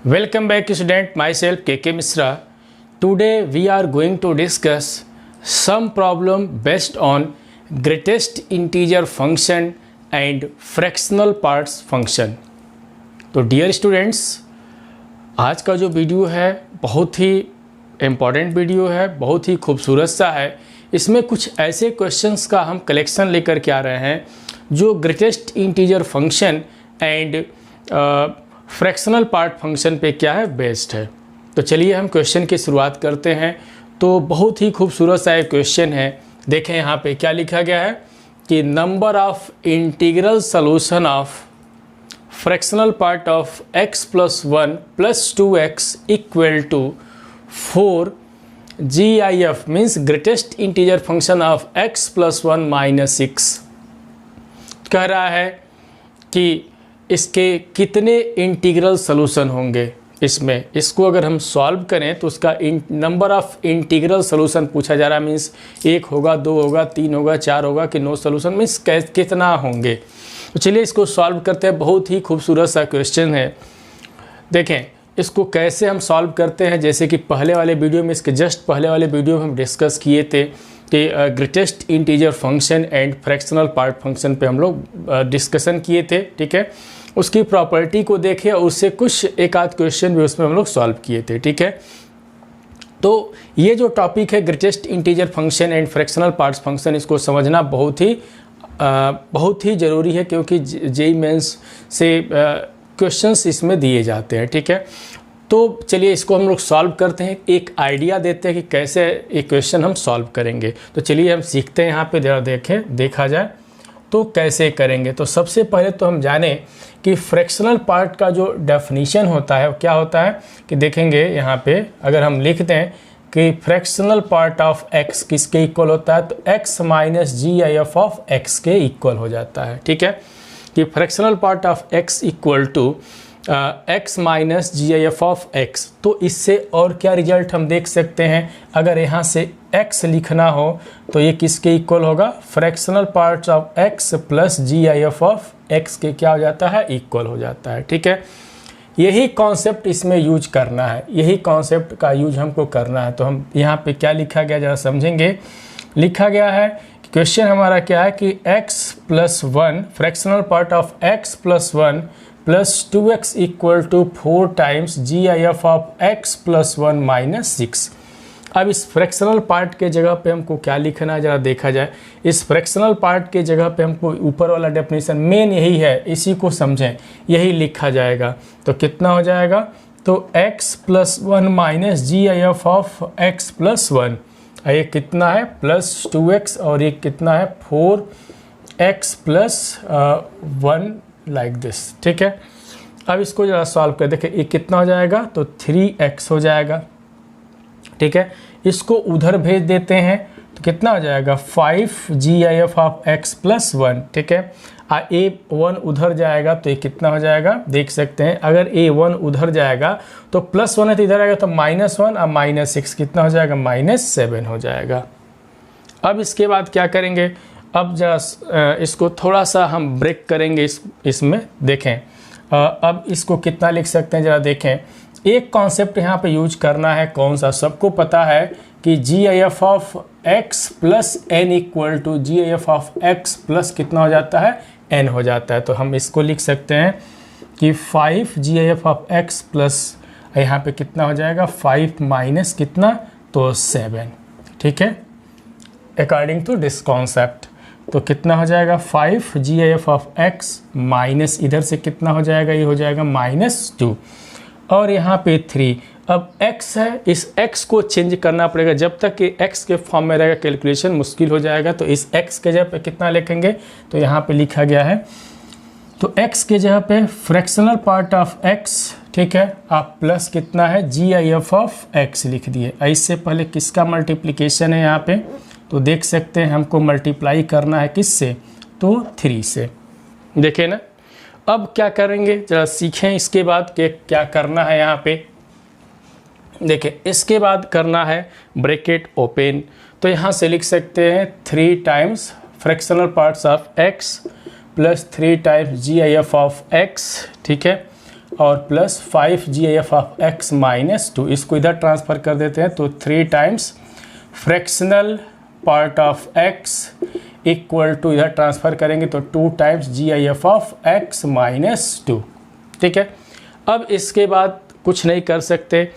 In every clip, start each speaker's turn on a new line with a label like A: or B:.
A: Welcome back student, myself KK Misra. Today we are going to discuss some problem based on greatest integer function and fractional parts function. तो dear students, आज का जो video है बहुत ही important video है, बहुत ही खूबसूरत सा है। इसमें कुछ ऐसे क्वेश्चंस का हम कलेक्शन लेकर के आ रहे हैं जो greatest integer function and fractional part function पे क्या है बेस्ड है। तो चलिए हम क्वेश्चन की शुरुआत करते हैं। तो बहुत ही खूबसूरत सा एक क्वेश्चन है। देखें यहाँ पे क्या लिखा गया है कि number of integral solution of fractional part of x + 1 + 2x equal to 4 GIF means greatest integer function of x + 1 - 6। कह रहा है कि इसके कितने इंटीग्रल सोल्यूशन होंगे। इसको अगर हम सॉल्व करें तो उसका नंबर ऑफ इंटीग्रल सोल्यूशन पूछा जा रहा है। मीन्स 1 होगा, 2 होगा, 3 होगा, 4 होगा कि 9 सोल्यूशन मीन्स कितना होंगे। तो चलिए इसको सॉल्व करते हैं। बहुत ही खूबसूरत सा क्वेश्चन है। देखें इसको कैसे हम सॉल्व करते हैं। जैसे कि पहले वाले वीडियो में, इसके जस्ट पहले वाले वीडियो में हम डिस्कस किए थे कि greatest integer function and fractional part function पे हम लोग डिस्कशन किए थे। ठीक है, उसकी प्रॉपर्टी को देखें और उससे कुछ एक आध क्वेश्चन भी उसमें हम लोग सॉल्व किए थे। ठीक है, तो ये जो टॉपिक है greatest integer function and fractional parts function, इसको समझना बहुत ही ज़रूरी है क्योंकि जेईई मेंस से क्वेश्चंस इसमें दिए जाते हैं। ठीक है, तो चलिए इसको हम लोग सॉल्व करते हैं। एक आइडिया देते हैं कि कैसे एक क्वेश्चन हम सॉल्व करेंगे। तो चलिए हम सीखते हैं। यहाँ पे जरा देखा जाए तो कैसे करेंगे। तो सबसे पहले तो हम जाने कि फ्रैक्शनल पार्ट का जो डेफिनीशन होता है वो क्या होता है कि देखेंगे यहाँ पे अगर हम लिख दें कि फ्रैक्शनल पार्ट ऑफ x किसके इक्वल होता है, तो x - GIF ऑफ x के इक्वल हो जाता है। ठीक है, कि fractional part of x equal to x - GIF of x। तो इससे और क्या रिजल्ट हम देख सकते हैं। अगर यहाँ से x लिखना हो तो ये किसके इक्वल होगा, fractional parts of x + GIF of x के क्या हो जाता है, इक्वल हो जाता है। ठीक है, यही कॉन्सेप्ट इसमें यूज करना है, यही कॉन्सेप्ट का यूज हमको करना है। तो हम यहाँ पे क्या लिखा गया जरा समझेंगे। लिखा गया है क्वेश्चन हमारा क्या है कि x + 1 fractional part of x + 1 + 2x equal to 4 times GIF of x + 1 - 6। अब इस फ्रैक्शनल पार्ट के जगह पे हमको क्या लिखना है जरा देखा जाए। इस फ्रैक्शनल पार्ट के जगह पे हमको ऊपर वाला डेफिनेशन मेन यही है, इसी को समझें, यही लिखा जाएगा। तो कितना हो जाएगा, तो x + 1 - GIF ऑफ x + 1, ये कितना है +2x और ये कितना है 4x + 1 लाइक दिस। ठीक है, अब इसको जरा सॉल्व कर देखें। ये कितना हो जाएगा, तो 3x हो जाएगा। ठीक है, इसको उधर भेज देते हैं तो कितना हो जाएगा 5 GIF ऑफ x + 1। ठीक है, A1 उधर जाएगा तो ये कितना हो जाएगा देख सकते हैं। अगर A1 उधर जाएगा तो +1 है तो इधर आएगा तो -1 और -6 कितना हो जाएगा, -7 हो जाएगा। अब इसके बाद क्या करेंगे, अब जरा इसको थोड़ा सा हम ब्रेक करेंगे इसमें देखें। अब इसको कितना लिख सकते हैं जरा देखें। एक कॉन्सेप्ट यहाँ पे यूज करना है, कौन सा, सबको पता है कि GIF of x + n equal to GIF of x plus कितना हो जाता है, n हो जाता है। तो हम इसको लिख सकते हैं कि 5 GIF ऑफ x प्लस यहाँ पे कितना हो जाएगा 5 माइनस कितना, तो 7। ठीक है, अकॉर्डिंग टू दिस कॉन्सेप्ट तो कितना हो जाएगा 5 GIF ऑफ x माइनस इधर से कितना हो जाएगा, ये हो जाएगा -2 और यहाँ पे 3। अब x है, इस x को चेंज करना पड़ेगा। जब तक कि x के फॉर्म में रहेगा कैलकुलेशन मुश्किल हो जाएगा। तो इस x के जगह पे कितना लिखेंगे, तो यहाँ पे लिखा गया है तो x के जगह पे फ्रैक्शनल पार्ट ऑफ x, ठीक है, आप प्लस कितना है GIF ऑफ x लिख दिए। इससे पहले किसका मल्टीप्लिकेशन है यहाँ पे, तो देख सकते हैं हमको मल्टीप्लाई करना है किससे, तो 3 से। देखें ना, अब क्या करेंगे जरा सीखें इसके बाद कि क्या करना है। यहाँ पे देखें, इसके बाद करना है ब्रैकेट ओपन। तो यहाँ से लिख सकते हैं 3 times fractional parts of x + 3 times GIF of x। ठीक है, और plus 5GIF of x minus 2, इसको इधर ट्रांसफ़र कर देते हैं तो 3 times fractional part of x equal to, इधर ट्रांसफ़र करेंगे तो 2 times GIF of x minus 2। ठीक है, अब इसके बाद कुछ नहीं कर सकते।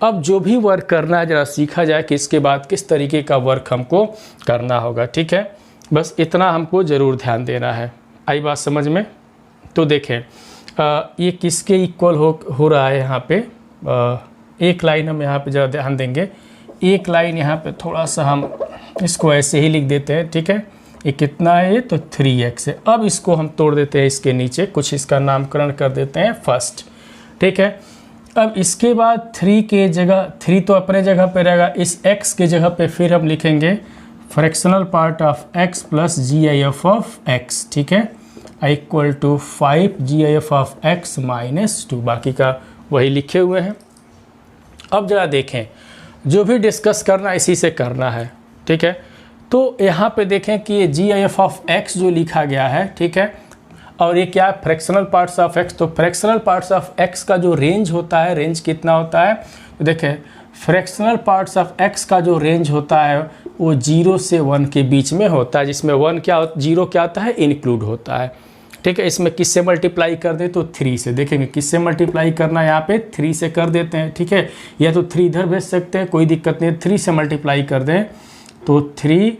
A: अब जो भी वर्क करना है ज़रा सीखा जाए कि इसके बाद किस तरीके का वर्क हमको करना होगा। ठीक है, बस इतना हमको ज़रूर ध्यान देना है। आई बात समझ में? तो देखें ये किसके इक्वल हो रहा है यहाँ पे। एक लाइन हम यहाँ पे ज़रा ध्यान देंगे। एक लाइन यहाँ पे थोड़ा सा हम इसको ऐसे ही लिख देते हैं। ठीक है, ये कितना है, ये तो 3x है। अब इसको हम तोड़ देते हैं इसके नीचे, कुछ इसका नामकरण कर देते हैं फर्स्ट। ठीक है, अब इसके बाद 3 के जगह, 3 तो अपने जगह पे रहेगा, इस x के जगह पे फिर हम लिखेंगे fractional part of x plus GIF of x। ठीक है, equal to 5GIF of x minus 2, बाकी का वही लिखे हुए हैं। अब जरा देखें, जो भी डिस्कस करना इसी से करना है। ठीक है, तो यहाँ पे देखें कि ये GIF ऑफ x जो लिखा गया है, ठीक है, और ये क्या है, फ्रैक्शनल पार्ट्स ऑफ x। तो फ्रैक्शनल पार्ट्स ऑफ x का जो रेंज होता है, रेंज कितना होता है, तो देखें फ्रैक्शनल पार्ट्स ऑफ x का जो रेंज होता है वो 0 से 1 के बीच में होता है, जिसमें 0 क्या होता है, इंक्लूड होता है। ठीक है, इसमें किससे मल्टीप्लाई कर दे तो 3 से। देखेंगे किससे मल्टीप्लाई करना है, यहाँ पे 3 से कर देते हैं। ठीक है, या तो 3 इधर भेज सकते हैं, कोई दिक्कत नहीं है, 3 से मल्टीप्लाई कर दें तो 3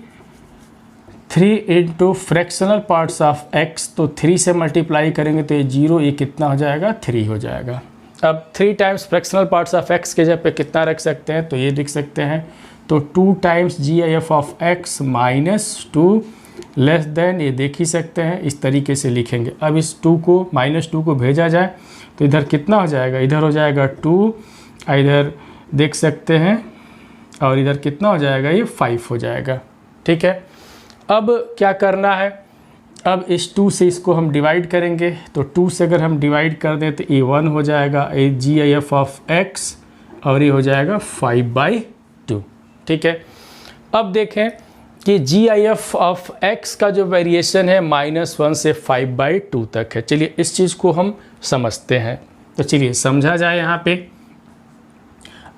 A: into fractional parts of x, तो 3 से मल्टीप्लाई करेंगे तो ये 0, ये कितना हो जाएगा, 3 हो जाएगा। अब 3 times fractional parts of x के जगह पे कितना रख सकते हैं, तो ये लिख सकते हैं, तो 2 times GIF of x minus 2 less than, ये देख ही सकते हैं, इस तरीके से लिखेंगे। अब इस 2 को, -2 को भेजा जाए तो इधर कितना हो जाएगा, इधर हो जाएगा 2, इधर देख सकते हैं, और इधर कितना हो जाएगा, ये 5 हो जाएगा। ठीक है, अब क्या करना है, अब इस 2 से इसको हम डिवाइड करेंगे, तो 2 से अगर हम डिवाइड कर दें तो ये 1 हो जाएगा, ये GIF ऑफ x, और ये हो जाएगा 5/2। ठीक है, अब देखें कि GIF ऑफ x का जो वेरिएशन है -1 से 5/2 तक है। चलिए इस चीज़ को हम समझते हैं, तो चलिए समझा जाए। यहाँ पे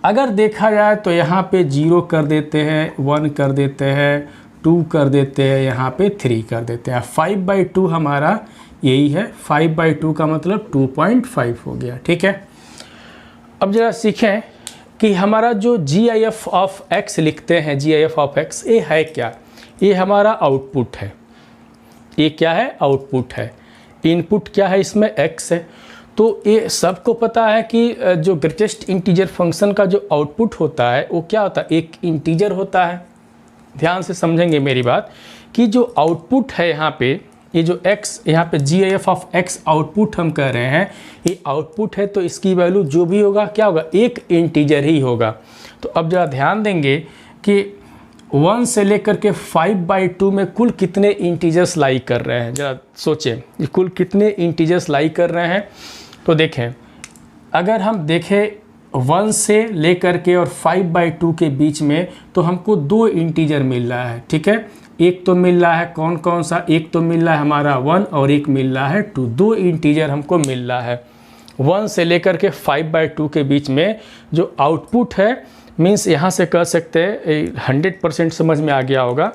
A: अगर देखा जाए तो यहाँ पे 0 कर देते हैं, 1 कर देते हैं, 2 कर देते हैं, यहाँ पे 3 कर देते हैं। 5/2 हमारा यही है, 5/2 का मतलब 2.5 हो गया। ठीक है, अब जरा सीखें कि हमारा जो GIF ऑफ x लिखते हैं, GIF ऑफ x, ये है क्या, ये हमारा आउटपुट है। ये क्या है, आउटपुट है। इनपुट क्या है, इसमें x है। तो ये सबको पता है कि जो ग्रेटेस्ट इंटीजर फंक्शन का जो आउटपुट होता है वो क्या होता है, एक इंटीजर होता है। ध्यान से समझेंगे मेरी बात कि जो आउटपुट है यहाँ पे, ये जो x यहाँ पे GIF ऑफ x आउटपुट हम कह रहे हैं, ये आउटपुट है, तो इसकी वैल्यू जो भी होगा क्या होगा, एक इंटीजर ही होगा। तो अब जरा ध्यान देंगे कि 1 से लेकर के 5/2 में कुल कितने इंटीजर्स लाई कर रहे हैं, जरा सोचें कुल कितने इंटीजर्स लाई कर रहे हैं। तो देखें, अगर हम देखें 1 से लेकर के और 5/2 के बीच में, तो हमको 2 इंटीजर मिल रहा है। ठीक है, एक तो मिल रहा है कौन कौन सा, एक तो मिल रहा है हमारा 1 और एक मिल रहा है 2, 2 इंटीजर हमको मिल रहा है। 1 से लेकर के 5/2 के बीच में जो आउटपुट है, मीन्स यहाँ से कह सकते हैं 100% समझ में आ गया होगा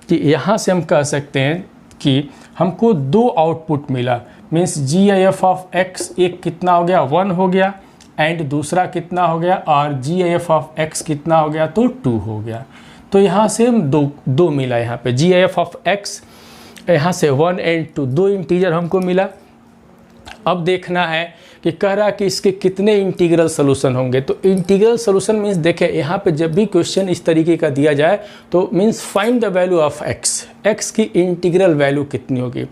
A: कि यहाँ से हम कह सकते हैं कि हमको 2 आउटपुट मिला। मीन्स GIF ऑफ x एक कितना हो गया, 1 हो गया, एंड दूसरा कितना हो गया, और GIF ऑफ x कितना हो गया, तो 2 हो गया। तो यहाँ से हम दो मिला, यहाँ पे GIF ऑफ x यहाँ से 1 एंड 2, 2 इंटीजर हमको मिला। अब देखना है कि कह रहा है कि इसके कितने इंटीग्रल सोल्यूशन होंगे। तो इंटीग्रल सोल्यूशन मीन्स देखें, यहाँ पे जब भी क्वेश्चन इस तरीके का दिया जाए तो means find the value of x की इंटीग्रल वैल्यू कितनी होगी।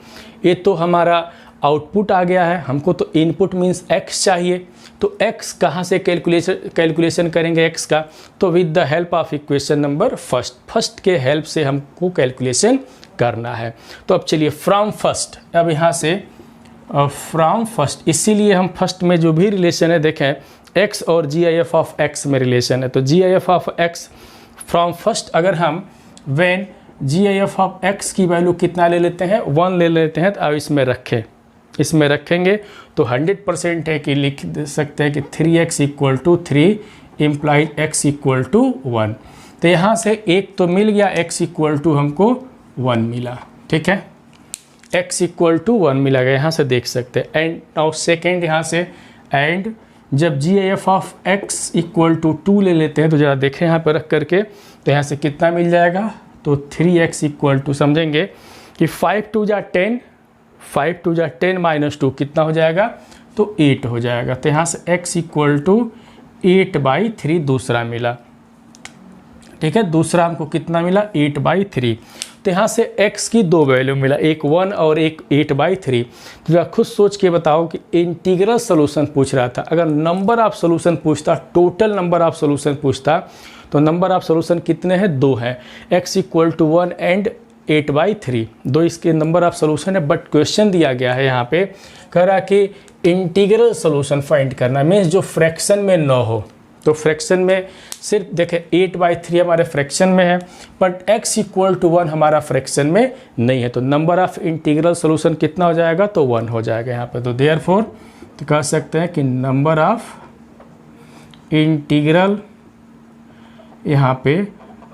A: ये तो हमारा आउटपुट आ गया है, हमको तो इनपुट मीन्स x चाहिए। तो x कहाँ से कैलकुलेशन करेंगे x का, तो with the help of equation number first के हेल्प से हमको कैलकुलेशन करना है। तो अब चलिए फ्रॉम फर्स्ट, अब यहाँ से फ्रॉम फर्स्ट, इसीलिए हम फर्स्ट में जो भी रिलेशन है देखें x और GIF ऑफ x में रिलेशन है। तो GIF of x from first, अगर हम व्हेन GIF ऑफ x की वैल्यू कितना ले लेते हैं, 1 ले लेते हैं, तो अब इसमें रखें, इसमें रखेंगे तो 100% है कि लिख सकते हैं कि 3x equal to 3 implied x equal to 1। तो यहाँ से एक तो मिल गया, x इक्वल टू हमको 1 मिला, ठीक है, x इक्वल टू 1 मिला गया, यहाँ से देख सकते हैं। एंड नाउ सेकेंड यहाँ से, एंड जब GIF of x equal to 2 ले लेते हैं तो ज़रा देखें यहाँ पर रख करके, तो यहाँ से कितना मिल जाएगा, तो 3x इक्वल टू समझेंगे कि 5 2 जा 10, 5 2 जा 10 माइनस 2 कितना हो जाएगा, तो 8 हो जाएगा। तो यहाँ से x इक्वल टू 8/3 दूसरा मिला, ठीक है, दूसरा हमको कितना मिला, 8/3। तो यहाँ से x की दो वैल्यू मिला, एक 1 और एक 8/3। तो जरा खुद सोच के बताओ कि इंटीग्रल सोल्यूशन पूछ रहा था, अगर नंबर ऑफ सोल्यूशन पूछता, टोटल नंबर ऑफ सोल्यूशन पूछता, तो नंबर ऑफ सोल्यूशन कितने हैं, 2 हैं, x इक्वल टू 1 एंड 8/3, 2 इसके नंबर ऑफ सोल्यूशन है। बट क्वेश्चन दिया गया है यहाँ पे, कह रहा कि इंटीग्रल सोल्यूशन फाइंड करना, मीन्स जो फ्रैक्शन में न हो। तो फ्रैक्शन में सिर्फ देखें 8/3 हमारे फ्रैक्शन में है, बट x इक्वल टू 1 हमारा फ्रैक्शन में नहीं है, तो नंबर ऑफ इंटीग्रल सोल्यूशन कितना हो जाएगा, तो 1 हो जाएगा यहाँ पे। तो देयरफॉर तो कह सकते हैं कि नंबर ऑफ इंटीग्रल यहाँ पे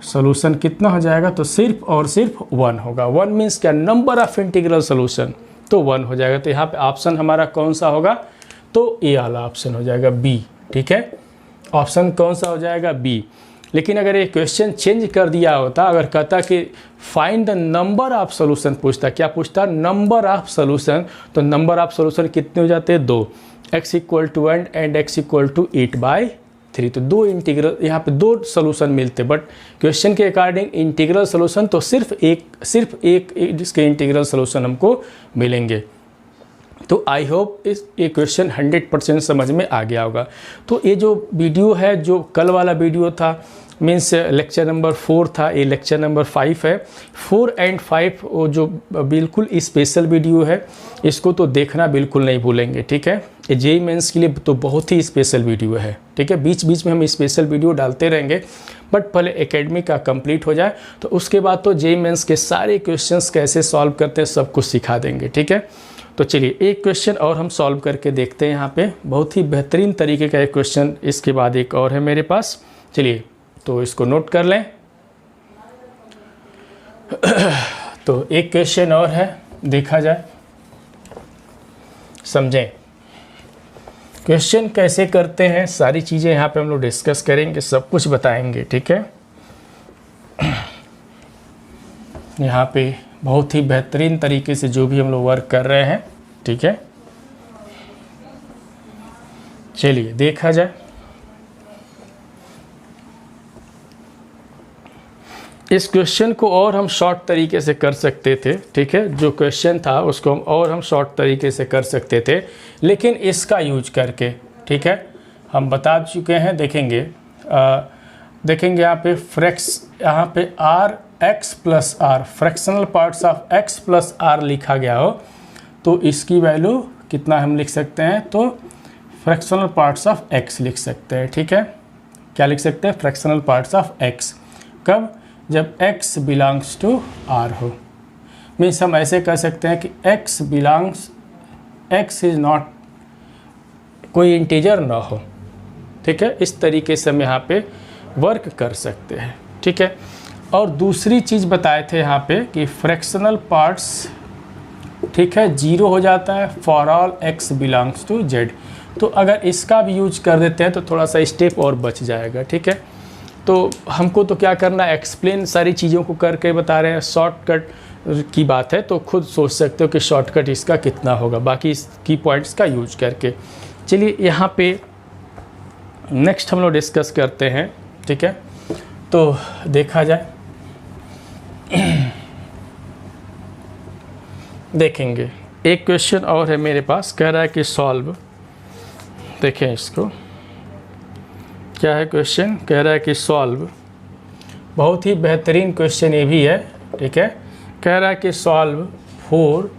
A: सोल्यूशन कितना हो जाएगा, तो सिर्फ और सिर्फ 1 होगा। 1 मीन्स क्या, नंबर ऑफ इंटीग्रल सोल्यूशन, तो 1 हो जाएगा। तो यहाँ पे ऑप्शन हमारा कौन सा होगा, तो ए वाला ऑप्शन हो जाएगा, बी, ठीक है, ऑप्शन कौन सा हो जाएगा, बी। लेकिन अगर ये क्वेश्चन चेंज कर दिया होता, अगर कहता कि find the number of solution पूछता, क्या पूछता, नंबर ऑफ सोल्यूशन, तो नंबर ऑफ सोल्यूशन कितने हो जाते हैं, 2, x equal to 1 and x equal to 8/3। तो 2 इंटीग्रल, यहाँ पे 2 सोल्यूशन मिलते, बट क्वेश्चन के अकॉर्डिंग इंटीग्रल सोल्यूशन तो सिर्फ एक इसके इंटीग्रल सोल्यूशन हमको मिलेंगे। तो आई होप ये क्वेश्चन 100% समझ में आ गया होगा। तो ये जो वीडियो है, जो कल वाला वीडियो था, मीन्स लेक्चर नंबर 4 था, ये लेक्चर नंबर 5 है। 4 एंड 5 वो जो बिल्कुल स्पेशल वीडियो है, इसको तो देखना बिल्कुल नहीं भूलेंगे, ठीक है। ये जेईई मेंस के लिए तो बहुत ही स्पेशल वीडियो है, ठीक है। बीच बीच में हम स्पेशल वीडियो डालते रहेंगे, बट पहले एकेडमी का कंप्लीट हो जाए, तो उसके बाद तो जेईई मेंस के सारे क्वेश्चंस कैसे सॉल्व करते हैं सब कुछ सिखा देंगे, ठीक है। तो चलिए एक क्वेश्चन और हम सॉल्व करके देखते हैं। यहाँ पे बहुत ही बेहतरीन तरीके का एक क्वेश्चन, इसके बाद एक और है मेरे पास, चलिए तो इसको नोट कर लें। तो एक क्वेश्चन और है, देखा जाए, समझें क्वेश्चन कैसे करते हैं, सारी चीज़ें यहाँ पे हम लोग डिस्कस करेंगे, सब कुछ बताएंगे, ठीक है। यहाँ पे बहुत ही बेहतरीन तरीके से जो भी हम लोग वर्क कर रहे हैं, ठीक है। चलिए देखा जाए। इस क्वेश्चन को और हम शॉर्ट तरीके से कर सकते थे, ठीक है, जो क्वेश्चन था उसको हम और हम शॉर्ट तरीके से कर सकते थे, लेकिन इसका यूज करके, ठीक है, हम बता चुके हैं। देखेंगे देखेंगे यहाँ पे यहाँ पे x plus r, fractional parts of x plus r लिखा गया हो, तो इसकी वैल्यू कितना हम लिख सकते हैं, तो फ्रैक्शनल पार्ट्स ऑफ x लिख सकते हैं, ठीक है। क्या लिख सकते हैं, फ्रैक्शनल पार्ट्स ऑफ x, कब, जब x बिलोंग्स टू r हो। मीन्स हम ऐसे कह सकते हैं कि x इज़ नॉट, कोई इंटीजर ना हो, ठीक है। इस तरीके से हम यहाँ पे वर्क कर सकते हैं, ठीक है। और दूसरी चीज़ बताए थे यहाँ पे कि फ्रैक्शनल पार्ट्स, ठीक है, 0 हो जाता है for all x belongs to z। तो अगर इसका भी यूज कर देते हैं तो थोड़ा सा स्टेप और बच जाएगा, ठीक है। तो हमको तो क्या करना है, एक्सप्लेन सारी चीज़ों को करके बता रहे हैं, शॉर्टकट की बात है तो खुद सोच सकते हो कि शॉर्टकट इसका कितना होगा, बाकी की पॉइंट्स का यूज करके। चलिए यहाँ पे नेक्स्ट हम लोग डिस्कस करते हैं, ठीक है। तो देखा जाए, देखेंगे एक क्वेश्चन और है मेरे पास, कह रहा है कि सॉल्व, देखें इसको, क्या है क्वेश्चन, कह रहा है कि सॉल्व, बहुत ही बेहतरीन क्वेश्चन ये भी है, ठीक है। कह रहा है कि solve for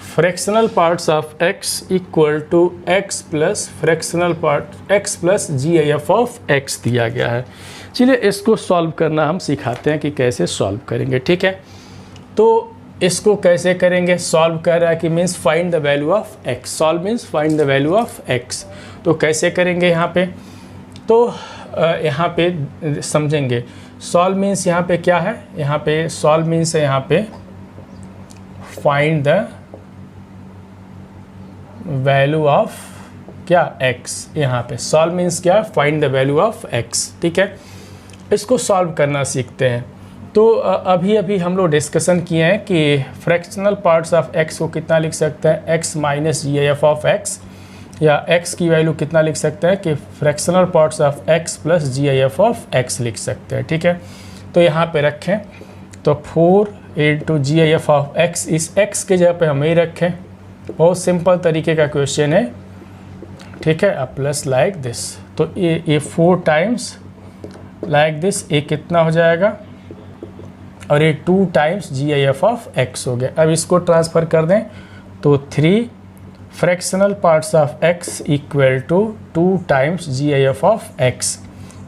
A: fractional parts of x equal to x plus fractional part x plus GIF of x दिया गया है। चलिए इसको सॉल्व करना हम सिखाते हैं कि कैसे सॉल्व करेंगे, ठीक है। तो इसको कैसे करेंगे, सॉल्व कर रहा है कि means find the value of x, solve means find the value of x. तो कैसे करेंगे यहाँ पे, तो यहाँ पे समझेंगे। सॉल्व मीन्स यहाँ पे क्या है, यहाँ पे सॉल्व मीन्स है यहाँ पे फाइंड द वैल्यू ऑफ क्या एक्स। यहाँ पे सॉल्व मीन्स क्या, find the value of x. ठीक है, इसको सॉल्व करना सीखते हैं। तो अभी अभी हम लोग डिस्कशन किए हैं कि फ्रैक्शनल पार्ट्स ऑफ एक्स को कितना लिख सकते हैं, x minus G F of x, या एक्स की वैल्यू कितना लिख सकते हैं कि fractional parts of x plus G F of x लिख सकते हैं। ठीक है, तो यहाँ पे रखें तो 4 into G F of x, इस एक्स के जगह पे हम ही रखें। बहुत सिंपल तरीके का क्वेश्चन है। ठीक है, अब प्लस लाइक दिस, तो ये 4 टाइम्स लाइक दिस, ये कितना हो जाएगा, और ये 2 times g F of x हो गया। अब इसको ट्रांसफ़र कर दें तो 3 fractional parts of x equal to 2 times g F of x,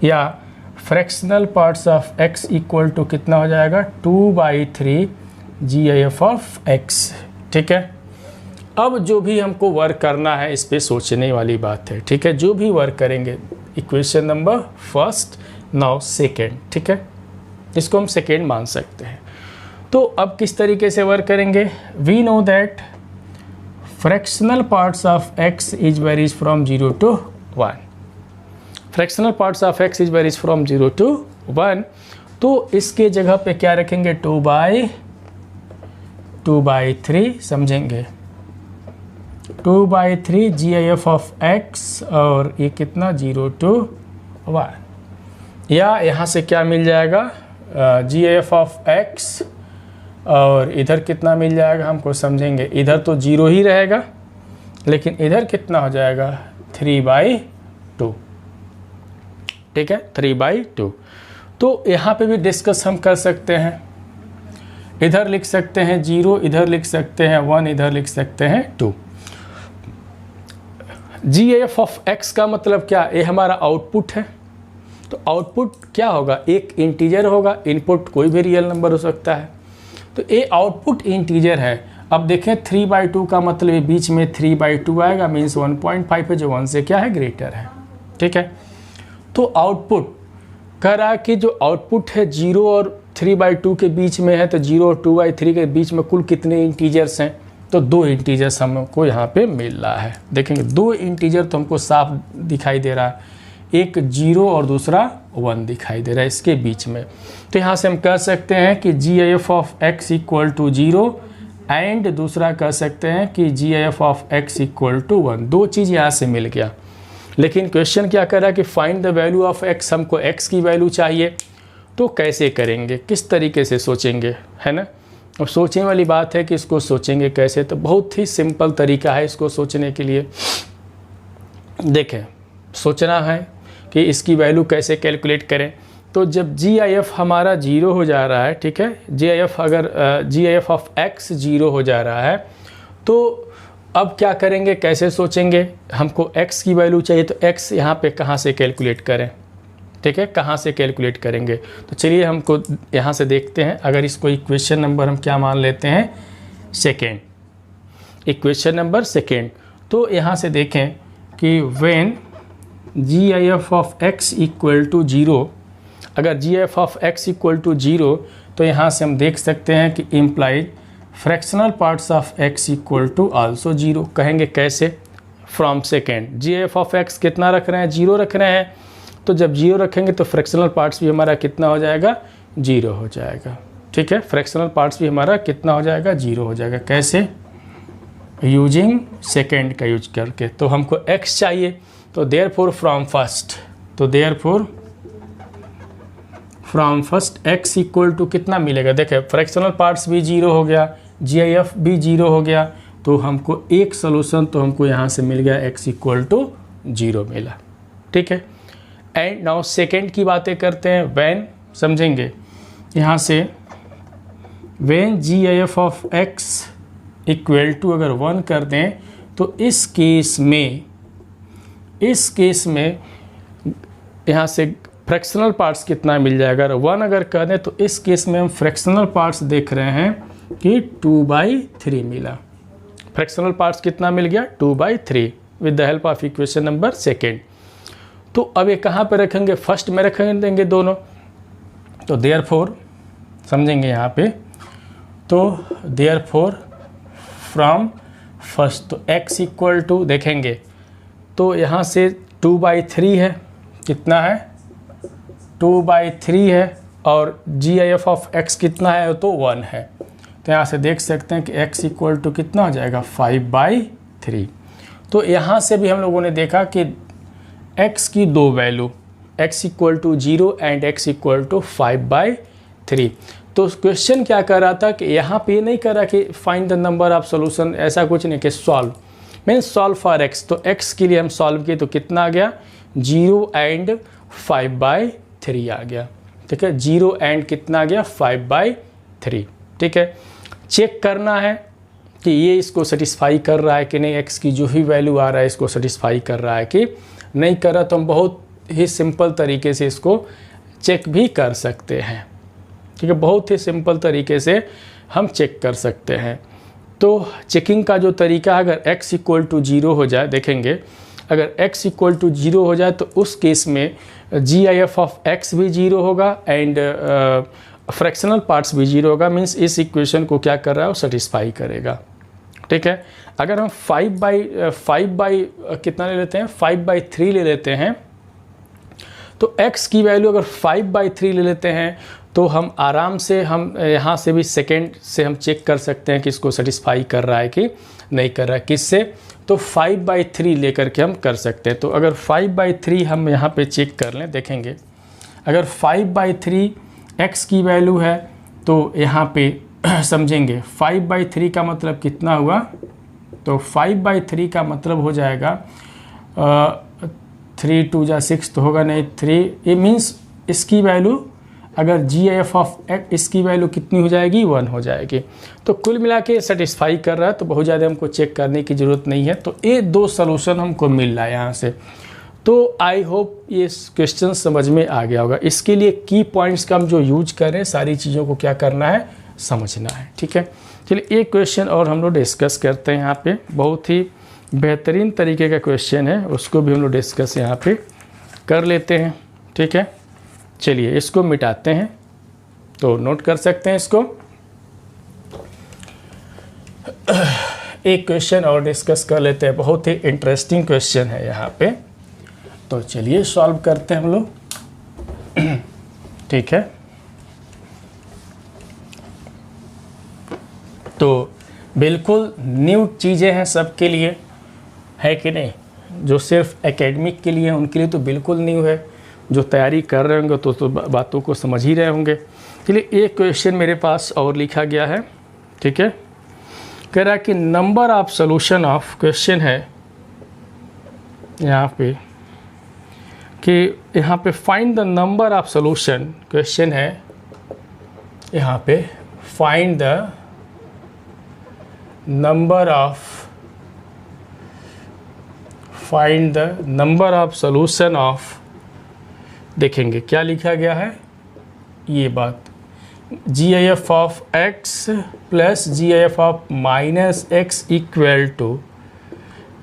A: या fractional parts of x equal to कितना हो जाएगा, 2/3 जी एफ ऑफ एक्स। ठीक है, अब जो भी हमको वर्क करना है इस पे सोचने वाली बात है। ठीक है, जो भी वर्क करेंगे, equation number first, now second. ठीक है, इसको हम सेकेंड मान सकते हैं। तो अब किस तरीके से वर्क करेंगे, we know that fractional parts of x is varies from 0 to 1। Fractional parts of x is varies from 0 to 1। तो इसके जगह पे क्या रखेंगे, 2/3 समझेंगे, 2/3 जी एफ ऑफ एक्स, और ये कितना 0 to 1, या यहाँ से क्या मिल जाएगा, जी एफ ऑफ एक्स, और इधर कितना मिल जाएगा हमको समझेंगे। इधर तो 0 ही रहेगा, लेकिन इधर कितना हो जाएगा 3/2। ठीक है, 3/2। तो यहाँ पे भी डिस्कस हम कर सकते हैं, इधर लिख सकते हैं 0, इधर लिख सकते हैं 1, इधर लिख सकते हैं 2। जी एफ ऑफ एक्स का मतलब क्या, ये हमारा आउटपुट है। तो आउटपुट क्या होगा, एक इंटीजर होगा, इनपुट कोई भी रियल नंबर हो सकता है। तो ये आउटपुट इंटीजर है। अब देखें 3/2 का मतलब बीच में 3/2 आएगा, मीन्स 1.5 है, जो 1 से क्या है, ग्रेटर है। ठीक है, तो आउटपुट कह रहा है कि जो आउटपुट है 0 और 3/2 के बीच में है, तो 0 और 2/3 के बीच में कुल कितने इंटीजर्स हैं, तो 2 इंटीजर्स हमको यहाँ पे मिल रहा है। देखेंगे 2 इंटीजर तो हमको साफ दिखाई दे रहा है, एक 0 और दूसरा 1 दिखाई दे रहा है इसके बीच में। तो यहाँ से हम कह सकते हैं कि g F of x equal to 0, and दूसरा कह सकते हैं कि g F of x equal to 1। 2 चीज़ यहाँ से मिल गया। लेकिन क्वेश्चन क्या कर रहा है कि find the value of x, हमको एक्स की वैल्यू चाहिए। तो कैसे करेंगे, किस तरीके से सोचेंगे, है ना। अब सोचने वाली बात है कि इसको सोचेंगे कैसे, तो बहुत ही सिंपल तरीका है इसको सोचने के लिए। देखें, सोचना है कि इसकी वैल्यू कैसे कैलकुलेट करें। तो जब जी आई एफ हमारा 0 हो जा रहा है, ठीक है, जी आई एफ अगर g I F of x 0 हो जा रहा है, तो अब क्या करेंगे, कैसे सोचेंगे। हमको x की वैल्यू चाहिए, तो x यहाँ पे कहाँ से कैलकुलेट करें, ठीक है, कहाँ से कैलकुलेट करेंगे। तो चलिए हमको यहाँ से देखते हैं। अगर इसको इक्वेशन नंबर हम क्या मान लेते हैं, सेकेंड, इक्वेशन नंबर सेकेंड। तो यहाँ से देखें कि when ji I F of x equal to 0, अगर g I F of x equal to 0, तो यहाँ से हम देख सकते हैं कि implied fractional parts of x equal to also 0। कहेंगे कैसे, from second g F of x कितना रख रहे हैं, 0 रख रहे हैं। तो जब 0 रखेंगे तो फ्रैक्शनल पार्ट्स भी हमारा कितना हो जाएगा, 0 हो जाएगा। ठीक है, फ्रैक्शनल पार्ट्स भी हमारा कितना हो जाएगा, 0 हो जाएगा। कैसे, यूजिंग सेकेंड का यूज करके। तो हमको x चाहिए, तो देयरफॉर फ्रॉम फर्स्ट, तो therefore from first x equal to कितना मिलेगा। देखें फ्रैक्शनल पार्ट्स भी 0 हो गया, जी आई एफ भी 0 हो गया, तो हमको एक सोल्यूशन तो हमको यहाँ से मिल गया, x इक्वल टू 0 मिला। ठीक है, एंड नाउ सेकेंड की बातें करते हैं। व्हेन समझेंगे यहाँ से, when ji I F of x equal to अगर 1 कर दें, तो इस केस में यहाँ से फ्रैक्शनल पार्ट्स कितना मिल जाएगा। 1 अगर कर दें, तो इस केस में हम फ्रैक्शनल पार्ट्स देख रहे हैं कि 2/3 मिला। फ्रैक्शनल पार्ट्स कितना मिल गया? 2/3 with the help of equation number second. तो अब ये कहाँ पे रखेंगे? फर्स्ट में रखेंगे देंगे दोनों। तो देयरफॉर समझेंगे यहाँ पे, तो देयरफॉर फ्रॉम फर्स्ट, तो x इक्वल टू देखेंगे तो यहाँ से 2/3 है, कितना है? 2/3 है, और GIF ऑफ x कितना है? तो 1 है। तो यहाँ से देख सकते हैं कि x इक्वल टू कितना हो जाएगा? 5/3। तो यहाँ से भी हम लोगों ने देखा कि x की दो value, x equal to 0 and x equal to 5/3। तो क्वेश्चन क्या कर रहा था कि यहाँ पे नहीं कर रहा कि find the number of solution, ऐसा कुछ नहीं कि solve means solve for x। तो x के लिए हम सॉल्व किए तो कितना आ गया? 0 एंड 5/3 आ गया। ठीक है, 0 एंड कितना आ गया? 5/3। ठीक है, चेक करना है कि ये इसको सेटिस्फाई कर रहा है कि नहीं, x की जो ही वैल्यू आ रहा है इसको सेटिस्फाई कर रहा है कि नहीं कर रहा। तो हम बहुत ही सिंपल तरीके से इसको चेक भी कर सकते हैं। ठीक है, बहुत ही सिंपल तरीके से हम चेक कर सकते हैं। तो चेकिंग का जो तरीका, अगर x इक्वल टू 0 हो जाए, देखेंगे अगर x इक्वल टू 0 हो जाए तो उस केस में GIF ऑफ x भी 0 होगा एंड फ्रैक्शनल पार्ट्स भी 0 होगा। मीन्स इस इक्वेशन को क्या कर रहा है? वो सेटिस्फाई करेगा। ठीक है, अगर हम 5 कितना ले लेते हैं? 5/3 ले लेते हैं, तो x की वैल्यू अगर 5/3 ले लेते हैं तो हम आराम से हम यहाँ से भी सेकेंड से हम चेक कर सकते हैं कि इसको सेटिस्फाई कर रहा है कि नहीं कर रहा है। किससे? तो 5/3 लेकर के हम कर सकते हैं। तो अगर 5/3 हम यहाँ पे चेक कर लें, देखेंगे अगर 5/3 x की वैल्यू है तो यहाँ पे समझेंगे 5/3 का मतलब कितना हुआ? तो 5/3 का मतलब हो जाएगा 3 2 जा 6 तो होगा नहीं 3, ये मीन्स इसकी वैल्यू अगर GIF ऑफ x इसकी वैल्यू कितनी हो जाएगी? 1 हो जाएगी। तो कुल मिला के सेटिस्फाई कर रहा है, तो बहुत ज़्यादा हमको चेक करने की ज़रूरत नहीं है। तो ये दो सॉल्यूशन हमको मिल रहा है यहाँ से। तो आई होप ये क्वेश्चन समझ में आ गया होगा। इसके लिए की पॉइंट्स का हम जो यूज कर रहे हैं, सारी चीज़ों को क्या करना है? समझना है। ठीक है, चलिए एक क्वेश्चन और हम लोग डिस्कस करते हैं यहाँ पे। बहुत ही बेहतरीन तरीके का क्वेश्चन है, उसको भी हम लोग डिस्कस यहाँ पे कर लेते हैं। ठीक है, चलिए इसको मिटाते हैं, तो नोट कर सकते हैं इसको। एक क्वेश्चन और डिस्कस कर लेते हैं, बहुत ही इंटरेस्टिंग क्वेश्चन है यहाँ पे। तो चलिए सॉल्व करते हैं हम लोग। ठीक है, तो बिल्कुल न्यू चीज़ें हैं सबके लिए, है कि नहीं? जो सिर्फ एकेडमिक के लिए, उनके लिए तो बिल्कुल न्यू है। जो तैयारी कर रहे होंगे तो बातों को समझ ही रहे होंगे। चलिए एक क्वेश्चन मेरे पास और लिखा गया है। ठीक है, कह रहा है कि number of solution of, question है यहाँ पे कि यहाँ पे find the number of solution, question है यहाँ पे find the number of solution of, देखेंगे क्या लिखा गया है ये बात, GIF of x plus GIF of minus x equal to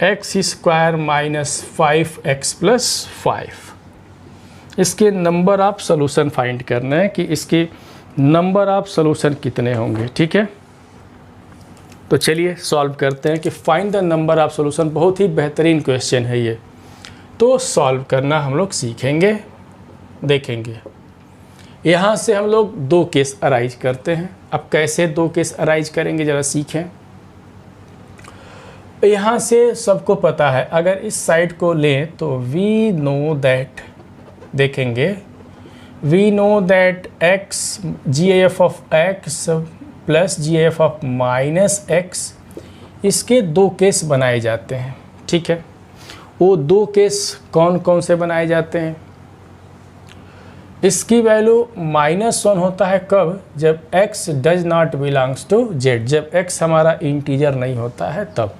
A: x² minus 5x plus 5। इसके नंबर ऑफ सॉल्यूशन फाइंड करना है कि इसके नंबर ऑफ सॉल्यूशन कितने होंगे। ठीक है, तो चलिए सॉल्व करते हैं कि find the number of solution. बहुत ही बेहतरीन क्वेश्चन है ये, तो सॉल्व करना हम लोग सीखेंगे। देखेंगे यहाँ से हम लोग दो केस अराइज करते हैं। अब कैसे दो केस अराइज करेंगे ज़रा सीखें। यहाँ से सबको पता है, अगर इस साइड को लें तो वी नो दैट, देखेंगे we know that x GIF of x plus GIF of minus x, इसके दो केस बनाए जाते हैं। ठीक है, वो दो केस कौन कौन से बनाए जाते हैं? इसकी वैल्यू -1 होता है कब? जब x does not belongs to z, जब x हमारा इंटीजर नहीं होता है तब।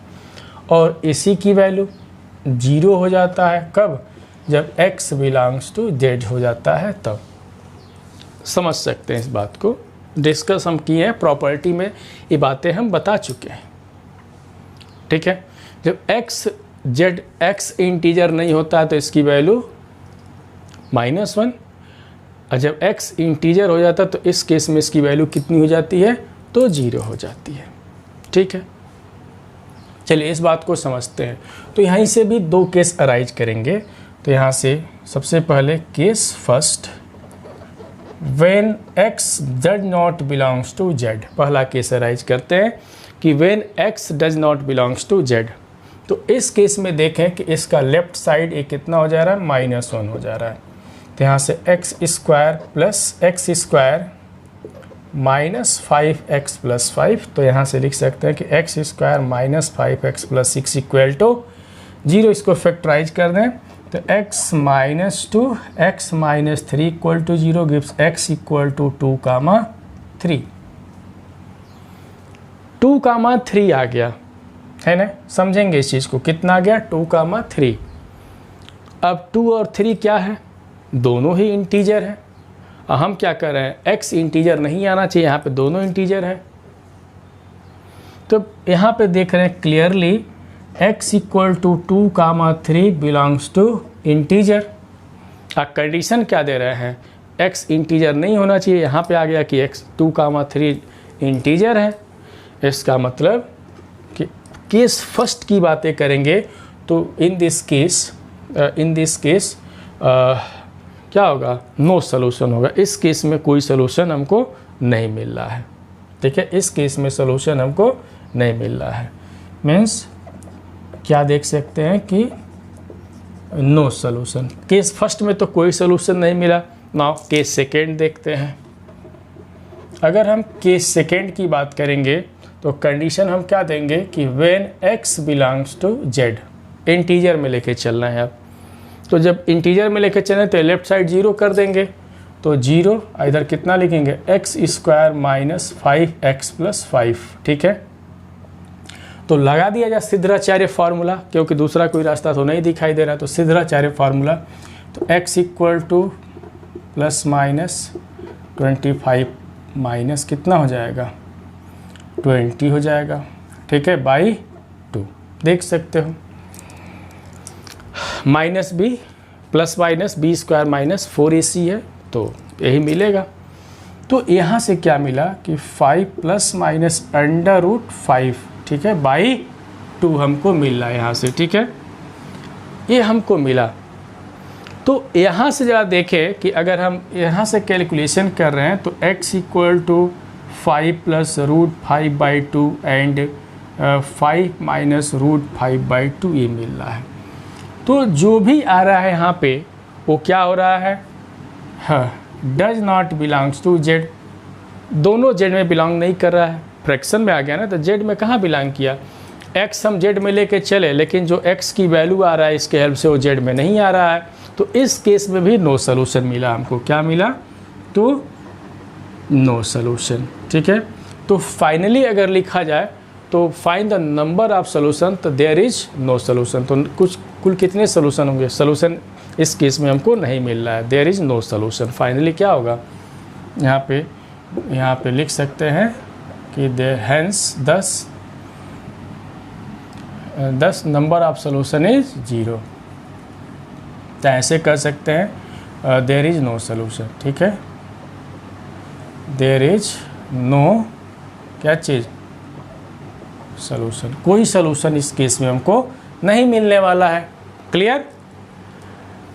A: और इसी की वैल्यू 0 हो जाता है कब? जब x बिलोंग्स टू z हो जाता है तब। समझ सकते हैं इस बात को। डिस्कस हम किए हैं, प्रॉपर्टी में ये बातें हम बता चुके हैं, ठीक है। जब x इंटीजर नहीं होता है तो इसकी वैल्यू -1, और जब x इंटीजर हो जाता है तो इस केस में इसकी वैल्यू कितनी हो जाती है, तो 0 हो जाती है, ठीक है। चलिए इस बात को समझते हैं। तो यहीं से भी 2 केस अराइज करेंगे। तो यहाँ से सबसे पहले case first, when x does not belongs to z। पहला केस अराइज करते हैं कि when x does not belongs to z। तो इस केस में देखें कि इसका लेफ्ट साइड ये कितना हो जा रहा है, -1 हो जा रहा है। तो यहाँ से x square plus x square minus 5x plus 5, तो यहाँ से लिख सकते हैं कि x square minus 5x plus 6 equal to 0। इसको फैक्टराइज कर दें तो x minus 2 x minus 3 equal to 0 gives x equal to 2,3। 2,3 आ गया है ना, समझेंगे इस चीज़ को। कितना आ गया, 2,3। अब 2 और 3 क्या है, दोनों ही इंटीजर हैं। हम क्या कर रहे हैं, x इंटीजर नहीं आना चाहिए, यहाँ पे दोनों इंटीजर हैं। तो यहाँ पे देख रहे हैं clearly x equal to 2,3 belongs to integer. Condition क्या दे रहे हैं, x इंटीजर नहीं होना चाहिए, यहाँ पे आ गया कि x 2,3 इंटीजर है। इसका मतलब कि केस फर्स्ट की बातें करेंगे तो इन दिस केस क्या होगा, नो सॉल्यूशन होगा। इस केस में कोई सॉल्यूशन हमको नहीं मिल रहा है, ठीक है। इस केस में सॉल्यूशन हमको नहीं मिल रहा है, मीन्स क्या देख सकते हैं कि नो सॉल्यूशन। केस फर्स्ट में तो कोई सॉल्यूशन नहीं मिला। नाउ केस सेकेंड देखते हैं। अगर हम केस सेकेंड की बात करेंगे तो कंडीशन हम क्या देंगे कि when x belongs to z, integer में लेके चलना है अब। तो जब इंटीजर में लेके चलें तो लेफ्ट साइड 0 कर देंगे, तो 0 इधर कितना लिखेंगे, x square minus 5x plus 5, ठीक है। तो लगा दिया जाए सिद्धाचार्य फार्मूला, क्योंकि दूसरा कोई रास्ता तो नहीं दिखाई दे रहा। तो सिद्धाचार्य फार्मूला, तो x equal two plus minus 25 minus कितना हो जाएगा, 20 हो जाएगा, ठीक है, बाई 2। देख सकते हो minus b plus minus b square minus 4ac है, तो यही मिलेगा। तो यहाँ से क्या मिला कि 5 प्लस माइनस √5, ठीक है, बाई 2 हमको मिल रहा है यहाँ से, ठीक है, ये हमको मिला। तो यहाँ से ज़रा देखें कि अगर हम यहाँ से कैलकुलेशन कर रहे हैं तो x equal to 5 plus √5/2 and 5 minus √5/2 ये मिल रहा है। तो जो भी आ रहा है यहाँ पे वो क्या हो रहा है, does not belongs to z। दोनों z में बिलोंग नहीं कर रहा है, फ्रैक्शन में आ गया ना, तो z में कहाँ बिलोंग किया। x हम z में लेके चले, लेकिन जो x की वैल्यू आ रहा है इसके हेल्प से वो z में नहीं आ रहा है। तो इस केस में भी नो सॉल्यूशन मिला हमको। क्या मिला, तो नो सॉल्यूशन, ठीक है। तो फाइनली अगर लिखा जाए तो find the number of solution, तो देयर इज नो सॉल्यूशन। तो कुल कितने सॉल्यूशन होंगे, सॉल्यूशन इस केस में हमको नहीं मिल रहा है, there is no solution. Finally क्या होगा, यहाँ पे लिख सकते हैं कि there hence 10 number of solution is 0। तो ऐसे कर सकते हैं देयर इज नो सॉल्यूशन, ठीक है, देयर इज नो क्या चीज़, सॉल्यूशन। कोई सॉल्यूशन इस केस में हमको नहीं मिलने वाला है। क्लियर।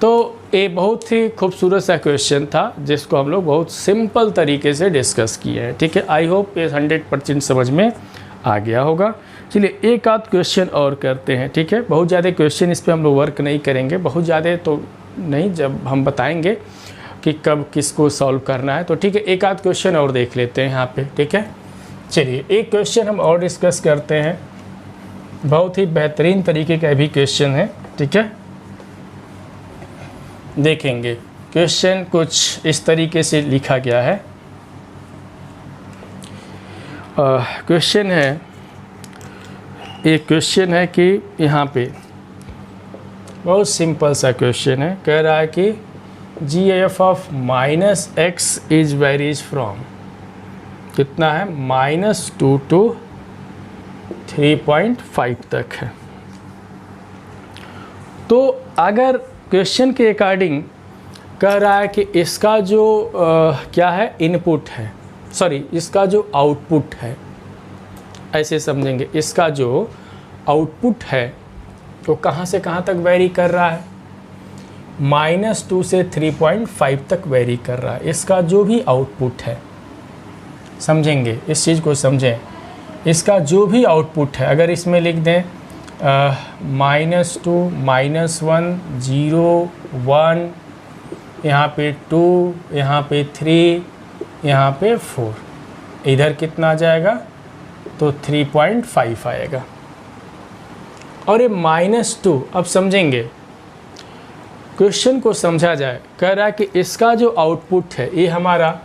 A: तो ये बहुत ही खूबसूरत सा क्वेश्चन था जिसको हम लोग बहुत सिंपल तरीके से डिस्कस किए हैं, ठीक है। आई होप ये 100% समझ में आ गया होगा। चलिए एक आध क्वेश्चन और करते हैं, ठीक है। बहुत ज़्यादा क्वेश्चन इस पे हम लोग वर्क नहीं करेंगे, बहुत ज़्यादा तो नहीं, जब हम बताएंगे कि कब किसको सॉल्व करना है। तो ठीक है, एक आध क्वेश्चन और देख लेते हैं यहाँ पे, ठीक है। चलिए एक क्वेश्चन हम और डिस्कस करते हैं, बहुत ही बेहतरीन तरीके का भी क्वेश्चन है, ठीक है। देखेंगे क्वेश्चन कुछ इस तरीके से लिखा गया है। क्वेश्चन है, एक क्वेश्चन है कि यहाँ पे बहुत सिंपल सा क्वेश्चन है, कह रहा है कि GF of -x is varies from कितना है, -2 to 3.5 तक है। तो अगर क्वेश्चन के अकॉर्डिंग कह रहा है कि इसका जो क्या है, इनपुट है, सॉरी इसका जो आउटपुट है, ऐसे समझेंगे, इसका जो आउटपुट है वो कहाँ से कहाँ तक वेरी कर रहा है, -2 से 3.5 तक वेरी कर रहा है। इसका जो भी आउटपुट है, समझेंगे इस चीज़ को समझें, इसका जो भी आउटपुट है, अगर इसमें लिख दें -2, -1, 0, 1, यहाँ पे 2, यहाँ पे 3, यहाँ पे 4, इधर कितना आ जाएगा, तो 3.5 आएगा। और ये -2, अब समझेंगे, क्वेश्चन को समझा जाए, कह रहा है कि इसका जो आउटपुट है, ये हमारा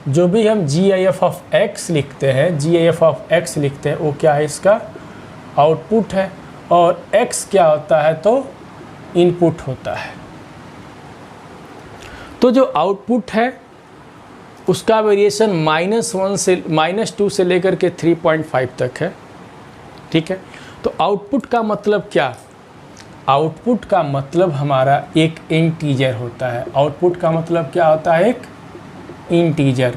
A: जो भी हम GIF ऑफ x लिखते हैं, GIF ऑफ x लिखते हैं, वो क्या है, इसका आउटपुट है, और x क्या होता है, तो इनपुट होता है। तो जो आउटपुट है उसका वेरिएशन -2 से लेकर के 3.5 तक है, ठीक है। तो आउटपुट का मतलब क्या, आउटपुट का मतलब हमारा एक इंटीजर होता है। आउटपुट का मतलब क्या होता है, एक इंटीजर।